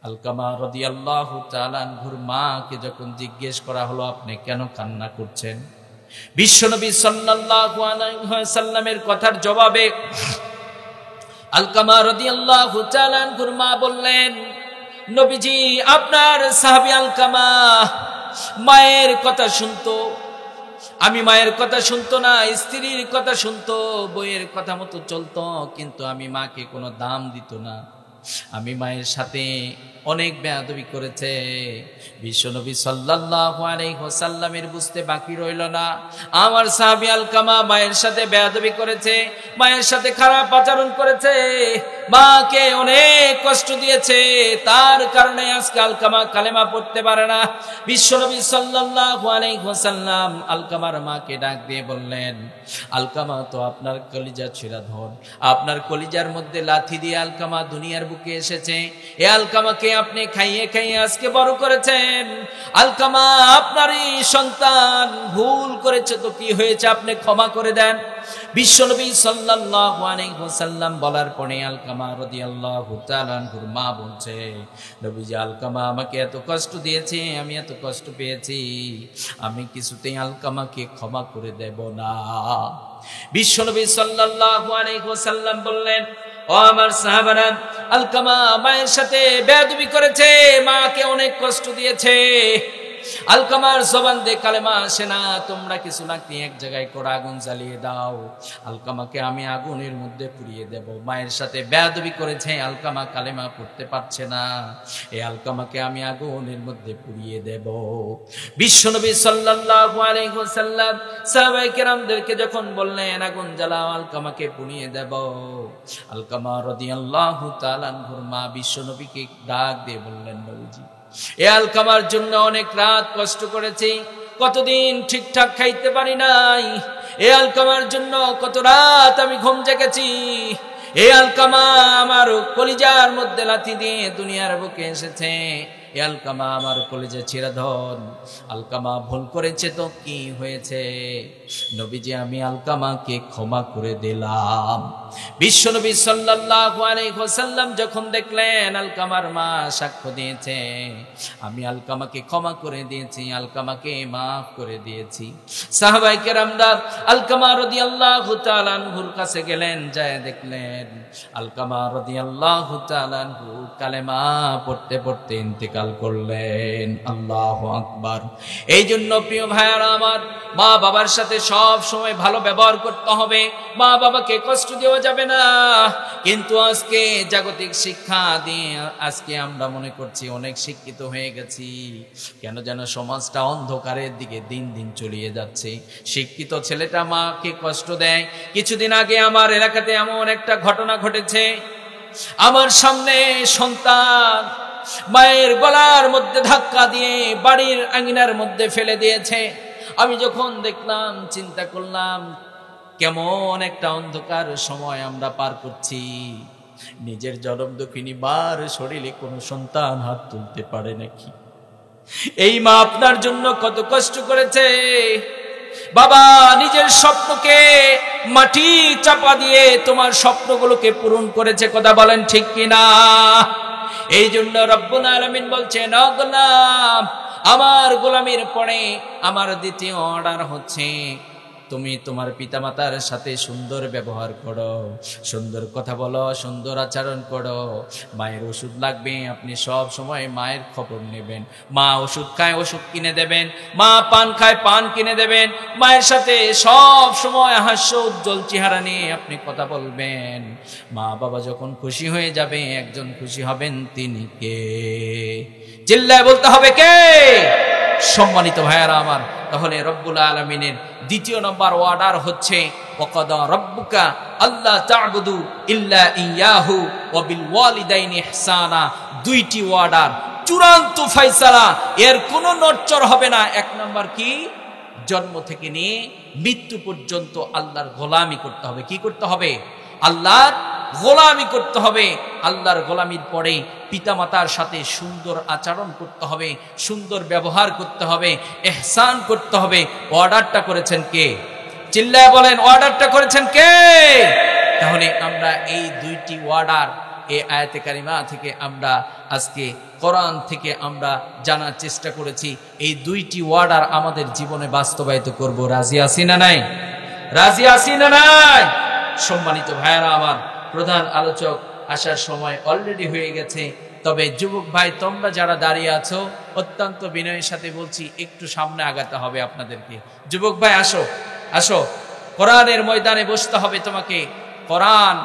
আলকামা রাদিয়াল্লাহু তাআলা আনহুর মাকে যখন জিজ্ঞেস করা হলো, আপনি কেন কান্না করছেন, বিশ্বনবী সাল্লাল্লাহু আলাইহি ওয়াসাল্লামের কথার জবাবে আলকামা রাদিয়াল্লাহু তাআলা আনহুর মা বললেন, নবীজি আপনার সাহাবী আলকামা মায়ের কথা শুনতো, আমি মায়ের কথা শুনতো না, স্ত্রীর কথা শুনতো, বইয়ের কথা মতো চলতো, কিন্তু আমি মাকে কোনো দাম দিত না। আমি মায়ের সাথে অনেক বেয়াদবি করেছে। বিশ্বনবী সাল্লাল্লাহু আলাইহি ওয়াসাল্লামের বুঝতে বাকি রইল না, আমার সাহাবী আলকামা মায়ের সাথে বেয়াদবি করেছে, মায়ের সাথে খারাপ আচরণ করেছে, মাকে অনেক কষ্ট দিয়েছে, তার কারণে আজকে আলকামা কালেমা পড়তে পারে না। বিশ্বনবী সাল্লাল্লাহু আলাইহি ওয়াসাল্লাম আলকামার মাকে ডাক দিয়ে বললেন, আলকামা তো আপনার কলিজা ছিঁড়া ধন, আপনার কলিজার মধ্যে লাথি দিয়ে আলকামা দুনিয়ার বুকে এসেছে, এ আলকামাকে আপনি খাইয়ে খাইয়ে আজকে বড় করেছেন। আলকামা আপনারই সন্তান, ভুল করেছে তো কি হয়েছে, আপনি ক্ষমা করে দেন। বিশ্বনবী সাল্লাল্লাহু আলাইহি ওয়াসাল্লাম বলার পরে আলকামা রাদিয়াল্লাহু তাআলা আনহুর মা বলছে, নবীজি আলকামা আমাকে এত কষ্ট দিয়েছে, আমি এত কষ্ট পেয়েছি, আমি কিছুতেই আলকামাকে ক্ষমা করে দেব না। বিশ্বনবী সাল্লাল্লাহু আলাইহি ওয়াসাল্লাম বললেন, ও আমার সাহাবারা, আলকামা মায়ের সাথে বেয়াদবি করেছে, মাকে অনেক কষ্ট দিয়েছে। আলকামার জবান দিয়ে কালেমা আসে না। তোমরা কিছু লাগতে এক জায়গায় করে আগুন জ্বালিয়ে দাও, আলকামাকে আমি আগুনের মধ্যে পুড়িয়ে দেব। মায়ের সাথে বেয়াদবি করেছে, আলকামা কালেমা পড়তে পারছে না, এই আলকামাকে আমি আগুনের মধ্যে পুড়িয়ে দেব। বিশ্বনবী সাল্লাল্লাহু আলাইহি ওয়াসাল্লাম সাহাবায়ে কেরামদেরকে যখন বললেন আগুন জ্বালাও, আলকামাকে পুড়িয়ে দেব, আলকামা রাদিয়াল্লাহু তাআলা আনহুর মা বিশ্বনবীকে ডাক দিয়ে বললেন, নবীজি, এ আলকামার জন্য অনেক রাত কষ্ট করেছি, কতদিন ঠিকঠাক খাইতে পারি নাই, এ আলকামার জন্য কত রাত আমি ঘুম জেগেছি। এ আলকামা আমার কলিজার মধ্যে লাথি দিয়ে দুনিয়ার বুকে এসেছে, এ আলকামা আমার কলিজা চিরধন। আলকামা ভুল করেছে তো কি হয়েছে, নবীজি আমি আলকামাকে ক্ষমা করে দিলাম। বিশ্বনবী সাল্লাল্লাহু আলাইহি ওয়াসাল্লাম যখন দেখলেন আলকামার মা সাক্ষ্য দিয়েছে, আমি আলকামাকে ক্ষমা করে দিয়েছি, আলকামাকে মাফ করে দিয়েছি, সাহাবায়ে কেরামরা আলকামা রাদিয়াল্লাহু তাআলা আনহুর কাছে গেলেন, যায় দেখলেন আলকামা রাদিয়াল্লাহু তাআলা আনহু কালেমা পড়তে পড়তে ইন্তেকাল করলেন। আল্লাহু আকবার। এই জন্য প্রিয় ভাইয়ারা আমার, মা বাবার সাথে সব সময় ভালো ব্যবহার করতে হবে, মা বাবাকে কষ্ট দেওয়া যাবে না। কিন্তু আজকে জাগতিক শিক্ষা দিয়ে আজকে আমরা মনে করছি অনেক শিক্ষিত হয়ে গেছি, কেন যেন সমাজটা অন্ধকারের দিকে দিন দিন চলিয়ে যাচ্ছে। শিক্ষিত ছেলেটা মাকে কষ্ট দেয়। কিছুদিন আগে আমার এলাকাতে এমন একটা ঘটনা ঘটেছে, আমার সামনে সন্তান মায়ের গলার মধ্যে ধাক্কা দিয়ে বাড়ির আঙিনার মধ্যে ফেলে দিয়েছে। আমি যখন দেখলাম চিন্তা করলাম কেমন একটা অন্ধকার সময় আমরা পার করছি। নিজের জনম দুঃখিনী মার শরীরে কোনো সন্তান হাত তুলতে পারে নাকি? এই মা আপনার জন্য কত কষ্ট করেছে। বাবা নিজের স্বপ্নকে মাটি চাপা দিয়ে তোমার স্বপ্নগুলোকে পূরণ করেছে, কথা বলেন ঠিক কিনা? এই জন্য রব্বুল আলামিন বলছেন, ও গোলাম, আমার গোলামির পরে আমার দ্বিতীয় অর্ডার হচ্ছে তুমি তোমার পিতামাতার সাথে সুন্দর ব্যবহার করো, সুন্দর কথা বলো, সুন্দর আচরণ করো। মায়ের ওষুধ লাগবে, আপনি সব সময় মায়ের খবর নেবেন। মা ওষুধ খায়, ওষুধ কিনে দেবেন। মা পান খায়, পান কিনে দেবেন। মায়ের সাথে সব সময় হাস্য উজ্জ্বল চেহারা নিয়ে আপনি কথা বলবেন। মা বাবা যখন খুশি হয়ে যাবে, একজন খুশি হবেন, তিনি কে? চিল্লায় বলতে হবে কে? সম্মানিত ভাইয়ারা আমার, তাহলে রব্বুল আলামিনের দ্বিতীয় নম্বর অর্ডার হচ্ছে ওয়াকাদা রাব্বুকা আল্লা তা'বুদু ইল্লা ইয়াহু ওয়া বিল ওয়ালিদাইনি ইহসানা। দুইটি অর্ডার, চূড়ান্ত ফয়সালা, এর কোনো নড়চড় হবে না। এক নম্বর কি? জন্ম থেকে নিয়ে মৃত্যু পর্যন্ত আল্লাহর গোলামি করতে হবে। কি করতে হবে? আল্লাহর গোলামি করতে হবে। আল্লাহর গোলামির পরে পিতামাতার সাথে সুন্দর আচরণ করতে হবে, সুন্দর ব্যবহার করতে হবে, ইহসান করতে হবে। অর্ডারটা করেছেন কে? চিল্লায় বলেন, অর্ডারটা করেছেন কে? তাহলে আমরা এই দুইটি অর্ডার এই আয়াতে কারিমা থেকে আমরা আজকে কোরআন থেকে আমরা জানার চেষ্টা করেছি। এই দুইটি অর্ডার আমাদের জীবনে বাস্তবায়িত করব। রাজি আছি না নাই? রাজি আছি না নাই? সম্মানিত ভাইয়ারা আমার, প্রধান আলোচক আসার সময় অলরেডি হয়ে গেছে। তবে যুবক ভাই, তোমরা যারা দাঁড়িয়ে আছো, অত্যন্ত বিনয়ের সাথে বলছি একটু সামনে আগাতে হবে আপনাদেরকে। যুবক ভাই আসো, আসো, কোরআনের ময়দানে বসতে হবে তোমাকে। কোরআন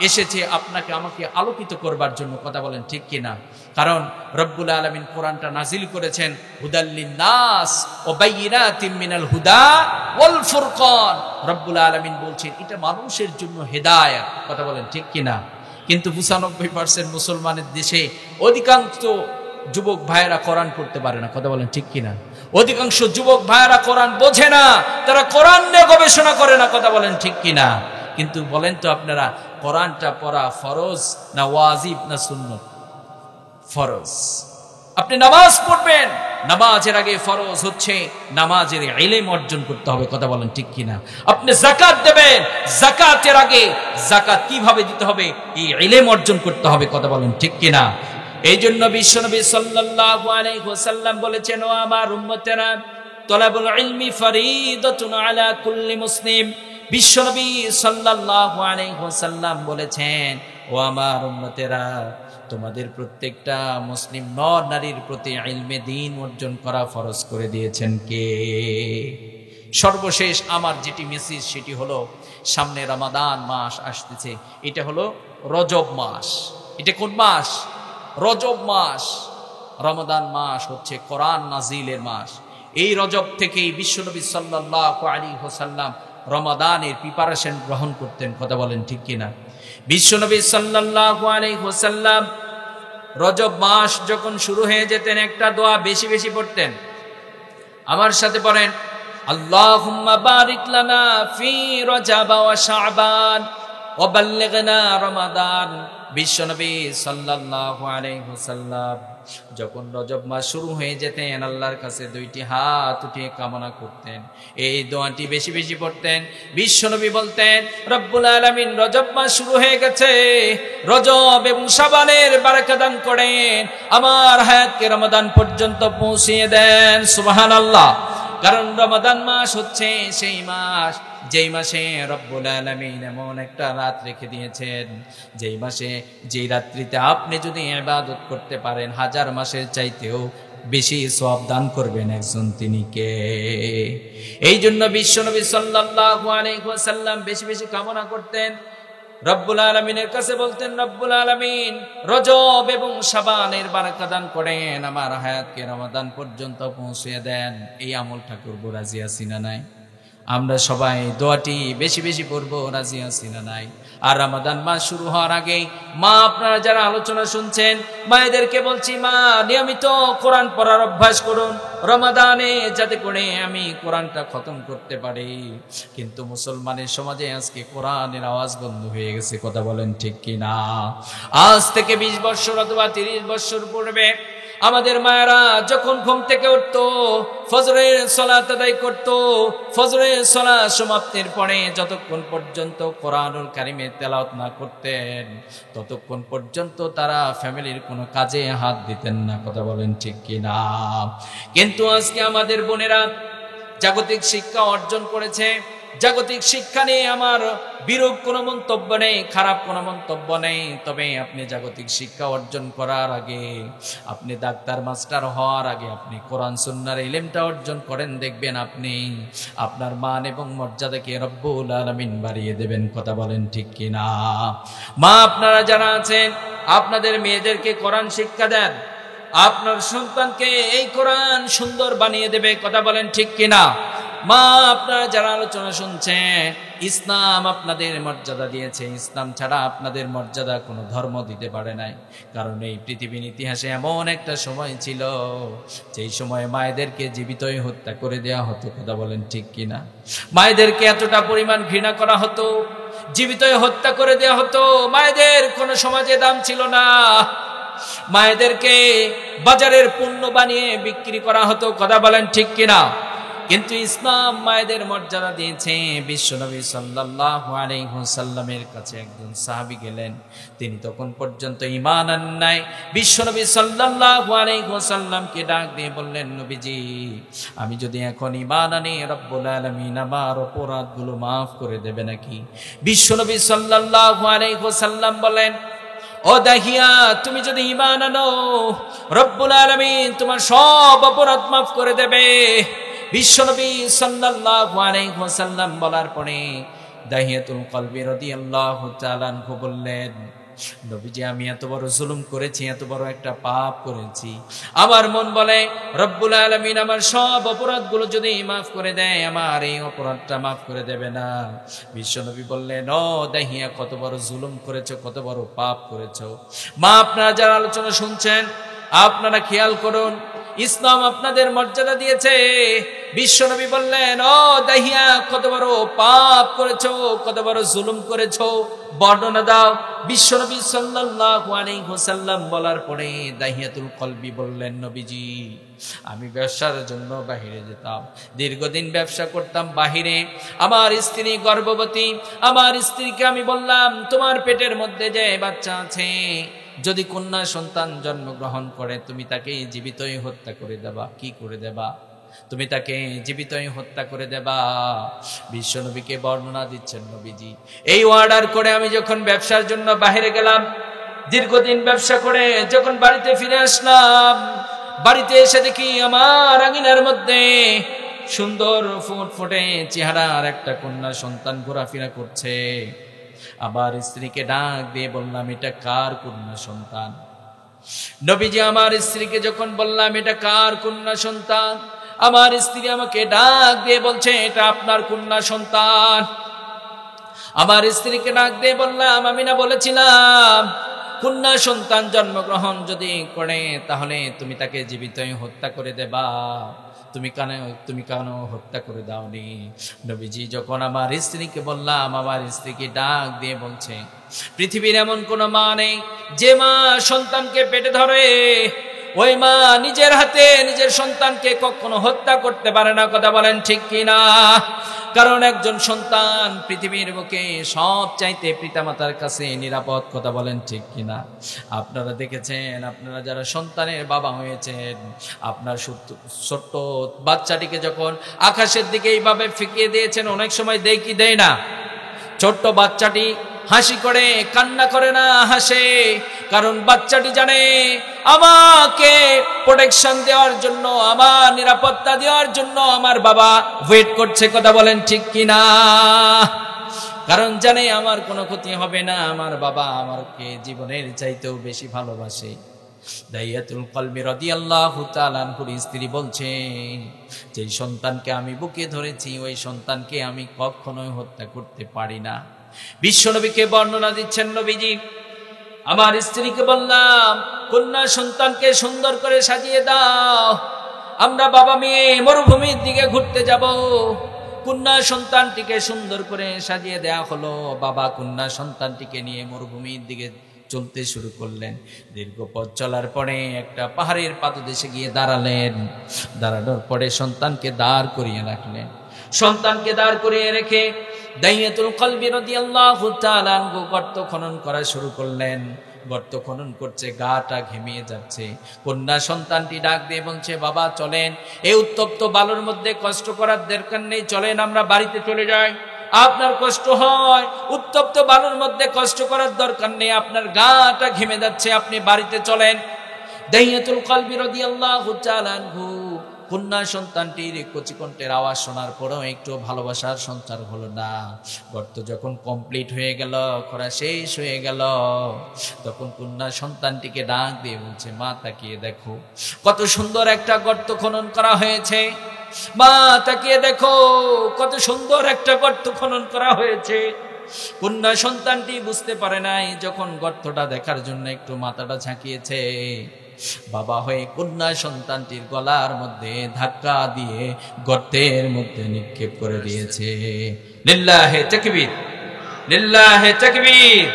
এসেছে আপনাকে আমাকে আলোকিত করবার জন্য, কথা বলেন ঠিক কিনা? কারণ রব্বুল আলামিন কোরআনটা নাজিল করেছেন হুদাল্লিন নাস ওয়া বাইয়িনাতিম মিনাল হুদা ওয়াল ফুরকান। রব্বুল আলামিন বলছেন এটা মানুষের জন্য হেদায়েত, কথা বলেন ঠিক কিনা? কিন্তু 95% মুসলমানের দেশে অধিকাংশ যুবক ভাইয়েরা কোরআন পড়তে পারে না, কথা বলেন ঠিক কিনা? অধিকাংশ যুবক ভাইয়েরা কোরআন বোঝে না, তারা কোরআন নিয়ে গবেষণা করে না, কথা বলেন ঠিক কিনা? কিন্তু বলেন তো আপনারা, কোরআনটা পড়া ফরজ না ওয়াজিব না সুন্নত? ফরজ। আপনি নামাজ পড়বেন, নামাজের আগে ফরজ হচ্ছে নামাজের ইলম অর্জন করতে হবে, কথা বলেন ঠিক কিনা? আপনি যাকাত দেবেন, যাকাতের আগে যাকাত কিভাবে দিতে হবে এই ইলম অর্জন করতে হবে, কথা বলেন ঠিক কিনা? এই জন্য বিশ্বনবী সাল্লাল্লাহু আলাইহি ওয়াসাল্লাম বলেছেন, ও আমার উম্মতেরা, তলাবুল ইলমি ফরিদাতুন আলা কুল্লি মুসলিম। বিশ্বনবী সাল্লাল্লাহু আলাইহি ওয়াসাল্লাম বলেছেন, ও আমার উম্মতেরা, তোমাদের প্রত্যেকটা মুসলিম নর নারীর প্রতি ইলমে দ্বীন অর্জন করা ফরজ করে দিয়েছেন কে? সর্বশেষ আমার যেটি মেসেজ সেটি হলো, সামনে রমাদান মাস আসতেছে। এটা হলো রজব মাস। এটা কোন মাস? রজব মাস। রমাদান মাস হচ্ছে কোরআন নাজিলের মাস। এই রজব থেকেই বিশ্বনবী সাল্লাল্লাহু আলাইহি ওয়াসাল্লাম রমাদানের প্রিপারেশন গ্রহণ করতেন। কথা বলেন ঠিক কিনা? বিশ্বনবী সাল্লাল্লাহু আলাইহি ওয়াসাল্লাম রজব মাস যখন শুরু হয়ে যেতেন, একটা দোয়া বেশি বেশি পড়তেন। আমার সাথে পড়েন, আল্লাহুম্মা বারিক লানা ফি রজব ওয়া শাবান ওয়া বাল্লিগনা রমাদান। বিশ্বনবী সাল্লাল্লাহু আলাইহি ওয়াসাল্লাম যখন রজব মাস শুরু হয়ে যেতেন, আল্লাহর কাছে দুইটি হাত উঠিয়ে কামনা করতেন, এই দোয়াটি বেশি বেশি পড়তেন। বিশ্বনবী বলতেন, রব্বুল আলামিন রজব মাস শুরু হয়ে গেছে, রজব এবং শাবানের বারাকা দান করেন, আমার হায়াতকে রমাদান পর্যন্ত পৌঁছিয়ে দেন। সুবহানাল্লাহ। কারণ রমাদান মাস হচ্ছে সেই মাস যেই মাসে রব্বুল আলামিন এমন একটা রাত রেখে দিয়েছেন, যেই মাসে, যেই রাত্রিতে আপনি যদি ইবাদত করতে পারেন, 1000 মাসের চাইতেও বেশি সওয়াব দান করবেন একজন, তিনি কে? এই জন্য বিশ্বনবী সাল্লাল্লাহু আলাইহি ওয়াসাল্লাম বেশি বেশি কামনা করতেন, রব্বুল আলামিনের কাছে বলতেন, রব্বুল আলামিন রজব এবং শাবানের বারাকা দান করেন, আমার হায়াতকে রমাদান পর্যন্ত পৌঁছে দেন। এই আমলটা করব, রাজি আছি না নাই? আমরা সবাই দোয়াটি বেশি বেশি পড়বো, রাজি আছি না নাই? আর রমাদান মাস শুরু হওয়ার আগেই মা, আপনারা যারা আলোচনা শুনছেন, মায়েদেরকে বলছি, মা নিয়মিত কোরআন পড়ার অভ্যাস করুন রমাদানে, যাতে করে আমি কোরআনটা খতম করতে পারি। কিন্তু মুসলমানের সমাজে আজকে কোরআনের আওয়াজ বন্ধ হয়ে গেছে। কথা বলেন ঠিক কিনা? আজ থেকে 20 বছর অথবা 30 বছর পূর্বে আমাদের মায়েরা যখন ঘুম থেকে উঠতো, ফজরের সালাত আদায় করত, ফজরের সালাত সমাপ্তির পরে যতক্ষণ পর্যন্ত কোরআনুল কারীমের তেলাওয়াত না করতেন, ততক্ষণ পর্যন্ত তারা ফ্যামিলির কোনো কাজে হাত দিতেন না। কথা বলেন ঠিক কিনা? কিন্তু আজকে আমাদের বোনেরা জাগতিক শিক্ষা অর্জন করেছে। জাগতিক শিক্ষা নিয়ে আমার বিরূপ কোনো মন্তব্য নেই, খারাপ কোনো মন্তব্য নেই। তবে আপনি জাগতিক শিক্ষা অর্জন করার আগে, আপনি ডাক্তার মাস্টার হওয়ার আগে আপনি কোরআন সুন্নাহর ইলমটা অর্জন করেন, দেখবেন আপনি আপনার মান এবং মর্যাদাকে রব্বুল আলামিন বাড়িয়ে দেবেন। কথা বলেন ঠিক কিনা? মা, আপনারা যারা আছেন, আপনাদের মেয়েদেরকে কোরআন শিক্ষা দেন, আপনার সন্তানকে এই কোরআন সুন্দর বানিয়ে দেবে। কথা বলেন ঠিক কিনা? মা, আপনারা যারা আলোচনা শুনছেন, ইসলাম আপনাদের মর্যাদা দিয়েছে। ইসলাম ছাড়া আপনাদের মর্যাদা কোনো ধর্ম দিতে পারে নাই। কারণ এই পৃথিবীর ইতিহাসে এমন একটা সময় ছিল, যেই সময় মায়েদেরকে জীবিতই হত্যা করে দেওয়া হতো। কথা বলেন ঠিক কিনা? মায়েদেরকে এতটা পরিমাণ ঘৃণা করা হতো, জীবিতই হত্যা করে দেওয়া হতো। মায়েদের কোনো সমাজে দাম ছিল না। মায়েদেরকে বাজারের পণ্য বানিয়ে বিক্রি করা হতো। কথা বলেন ঠিক কিনা? কিন্তু ইসলাম মায়েদের মর্যাদা দিয়েছে। বিশ্বনবী সাল্লাল্লাহু আলাইহি ওয়াসাল্লামের কাছে একজন সাহাবী গেলেন, তিনি তখন পর্যন্ত ঈমান আনেন নাই। বিশ্বনবী সাল্লাল্লাহু আলাইহি ওয়াসাল্লামকে ডাক দিয়ে বললেন, নবীজি, আমি যদি এখন ঈমান আনি, রব্বুল আলামিন আমার অপরাধগুলো মাফ করে দেবে নাকি? বিশ্বনবী সাল্লাল্লাহু আলাইহি ওয়াসাল্লাম বলেন, ও দাহিয়া, তুমি যদি ঈমান আনো, রব্বুল আলামিন তোমার সব অপরাধ মাফ করে দেবে। বিশ্বনবী সাল্লাল্লাহু আলাইহি ওয়াসাল্লাম বলার পরে দাহিয়াতুল কলবি রাদিয়াল্লাহু তাআলা আনহু বললেন, নবীজি, আমি এত বড় জুলুম করেছি, এত বড় একটা পাপ করেছি, আমার মন বলে রব্বুল আলামিন আমার সব অপরাধগুলো যদি মাফ করে দেয়, আমার এই অপরাধটা মাফ করে দেবে না। বিশ্বনবী বললেন, ও দাহিয়া, কত বড় জুলুম করেছো, কত বড় পাপ করেছো। মা, আপনারা যারা আলোচনা শুনছেন, আপনারা খেয়াল করুন, ইসলাম আপনাদের মর্যাদা দিয়েছে। বিশ্বনবী বললেন, ও দাহিয়া, কত বড় পাপ করেছো, কত বড় জুলুম করেছো, বর্ণনা দাও। বিশ্বনবী সাল্লাল্লাহু আলাইহি ওয়াসাল্লাম বলার পরে দাহিয়াতুল কলবি বললেন, নবীজি, আমি ব্যবসার জন্য বাহিরে যেতাম, দীর্ঘদিন ব্যবসা করতাম বাহিরে। আমার স্ত্রী গর্ভবতী, আমার স্ত্রীকে আমি বললাম, তোমার পেটের মধ্যে যে বাচ্চা আছে, যদি কন্যা সন্তান জন্মগ্রহণ করে, তুমি তাকে জীবিতই হত্যা করে দেবা। কি করে দেবা? তুমি তাকে জীবিতই হত্যা করে দেবা। বিশ্বনবীকে বর্ণনা দিচ্ছেন নবীজি। এই অর্ডার করে আমি যখন ব্যবসার জন্য বাইরে গেলাম, দীর্ঘদিন ব্যবসা করে যখন বাড়িতে ফিরে আসলাম, বাড়িতে এসে দেখি আমার আঙিনার মধ্যে সুন্দর ফুটফুটে চেহারার একটা কন্যা সন্তান ঘোরাফেরা করছে। আবার স্ত্রীকে ডাক দিয়ে বললাম, এটা কার কন্যা সন্তান? নবীজি আমার স্ত্রীকে যখন বললাম এটা কার কন্যা সন্তান, আমার স্ত্রী আমাকে ডাক দিয়ে বলছে, এটা আপনার কন্যা সন্তান। আমার স্ত্রীকে ডাক দিয়ে বললাম, আমি না বলেছিলাম কন্যা সন্তান জন্মগ্রহণ যদি করে তাহলে তুমি তাকে জীবিতই হত্যা করে দেবা, তুমি কেন হত্যা করে দাওনি? নবীজি যখন আমার স্ত্রীকে বললাম, আমার স্ত্রীকে ডাক দিয়ে বলছে, পৃথিবীর এমন কোন মা নেই যে মা সন্তানকে পেটে ধরে ওই মা নিজের হাতে নিজের সন্তানকে কখনো হত্যা করতে পারে না। কথা বলেন ঠিক কিনা? কারণ একজন সন্তান পৃথিবীর বুকে সব চাইতে পিতামাতার কাছে নিরাপদ। কথা বলেন ঠিক কিনা? আপনারা দেখেছেন, আপনারা যারা সন্তানের বাবা হয়েছেন, আপনার ছোট্ট বাচ্চাটিকে যখন আকাশের দিকে এইভাবে ফিকিয়ে দিয়েছেন, অনেক সময় দেয় কি দেয় না? ছোট্ট বাচ্চাটি হাসি করে, কান্না করে না, হাসে। কারণ বাচ্চাটি জানে আমাকে প্রোটেকশন দেওয়ার জন্য, আমার নিরাপত্তা দেওয়ার জন্য আমার বাবা ওয়েট করছে। কথা বলেন ঠিক কিনা? কারণ জানে আমার কোনো ক্ষতি হবে না, আমার বাবা আমাকে জীবনের চাইতেও বেশি ভালোবাসে। দাইয়াতুল কলবি রাদিয়াল্লাহু তাআলা আনহুর স্ত্রী বলছে, যে সন্তানকে আমি বুকে ধরেছি ওই সন্তানকে আমি কখনোই হত্যা করতে পারি না। বিশ্বনবীকে বর্ণনা দিচ্ছেন নবীজি। আমার স্ত্রীকে বললাম, কন্যা সন্তানকে সুন্দর করে সাজিয়ে দাও, আমরা বাবা মেয়ে মরুভূমির দিকে ঘুরতে যাব। কন্যা সন্তানটিকে সুন্দর করে সাজিয়ে দেয়া হলো। বাবা কন্যা সন্তানটিকে নিয়ে মরুভূমির দিকে চলতে শুরু করলেন। দীর্ঘ পথ চলার পরে একটা পাহাড়ের পাদদেশে গিয়ে দাঁড়ালেন। দাঁড়ানোর পরে সন্তানকে দাঁড় করিয়ে রাখলেন। সন্তানকে দাঁড় করিয়ে রেখে দাইয়াতুল কলবি রাদিয়াল্লাহু তাআলা আনহু গর্ত খনন করা শুরু করলেন। গর্ত খনন করছে, গাটা ঘেমিয়ে যাচ্ছে। কন্যা সন্তানটি ডাক দিয়ে বলছে, বাবা চলেন, এই উত্তপ্ত বালুর মধ্যে কষ্ট করার দরকার নেই, চলেন আমরা বাড়িতে চলে যাই। আপনার কষ্ট হয়, উত্তপ্ত বালুর মধ্যে কষ্ট করার দরকার নেই, আপনার গাটা ঘেমে যাচ্ছে, আপনি বাড়িতে চলেন। দাইয়াতুল কলবি রাদিয়াল্লাহু তাআলা আনহু কন্যা সন্তানটির কচিকণ্ঠের আওয়াজ শোনার পরেও একটু ভালোবাসার সঞ্চার হলো না। গর্ত যখন কমপ্লিট হয়ে গেল, করা শেষ হয়ে গেল, তখন কন্যা সন্তানটিকে ডাক দিয়ে বলছে, মা তাকিয়ে দেখো কত সুন্দর একটা গর্ত খনন করা হয়েছে। মা তাকিয়ে দেখো কত সুন্দর একটা গর্ত খনন করা হয়েছে। কন্যা সন্তানটি বুঝতে পারে নাই, যখন গর্তটা দেখার জন্য একটু মাথাটা ঝাঁকিয়েছে, বাবা হয়ে কন্যা সন্তানটির গলার মধ্যে ধাক্কা দিয়ে গর্তের মধ্যে নিক্ষেপ করে দিয়েছে। লিল্লাহে তাকবীর, লিল্লাহে তাকবীর।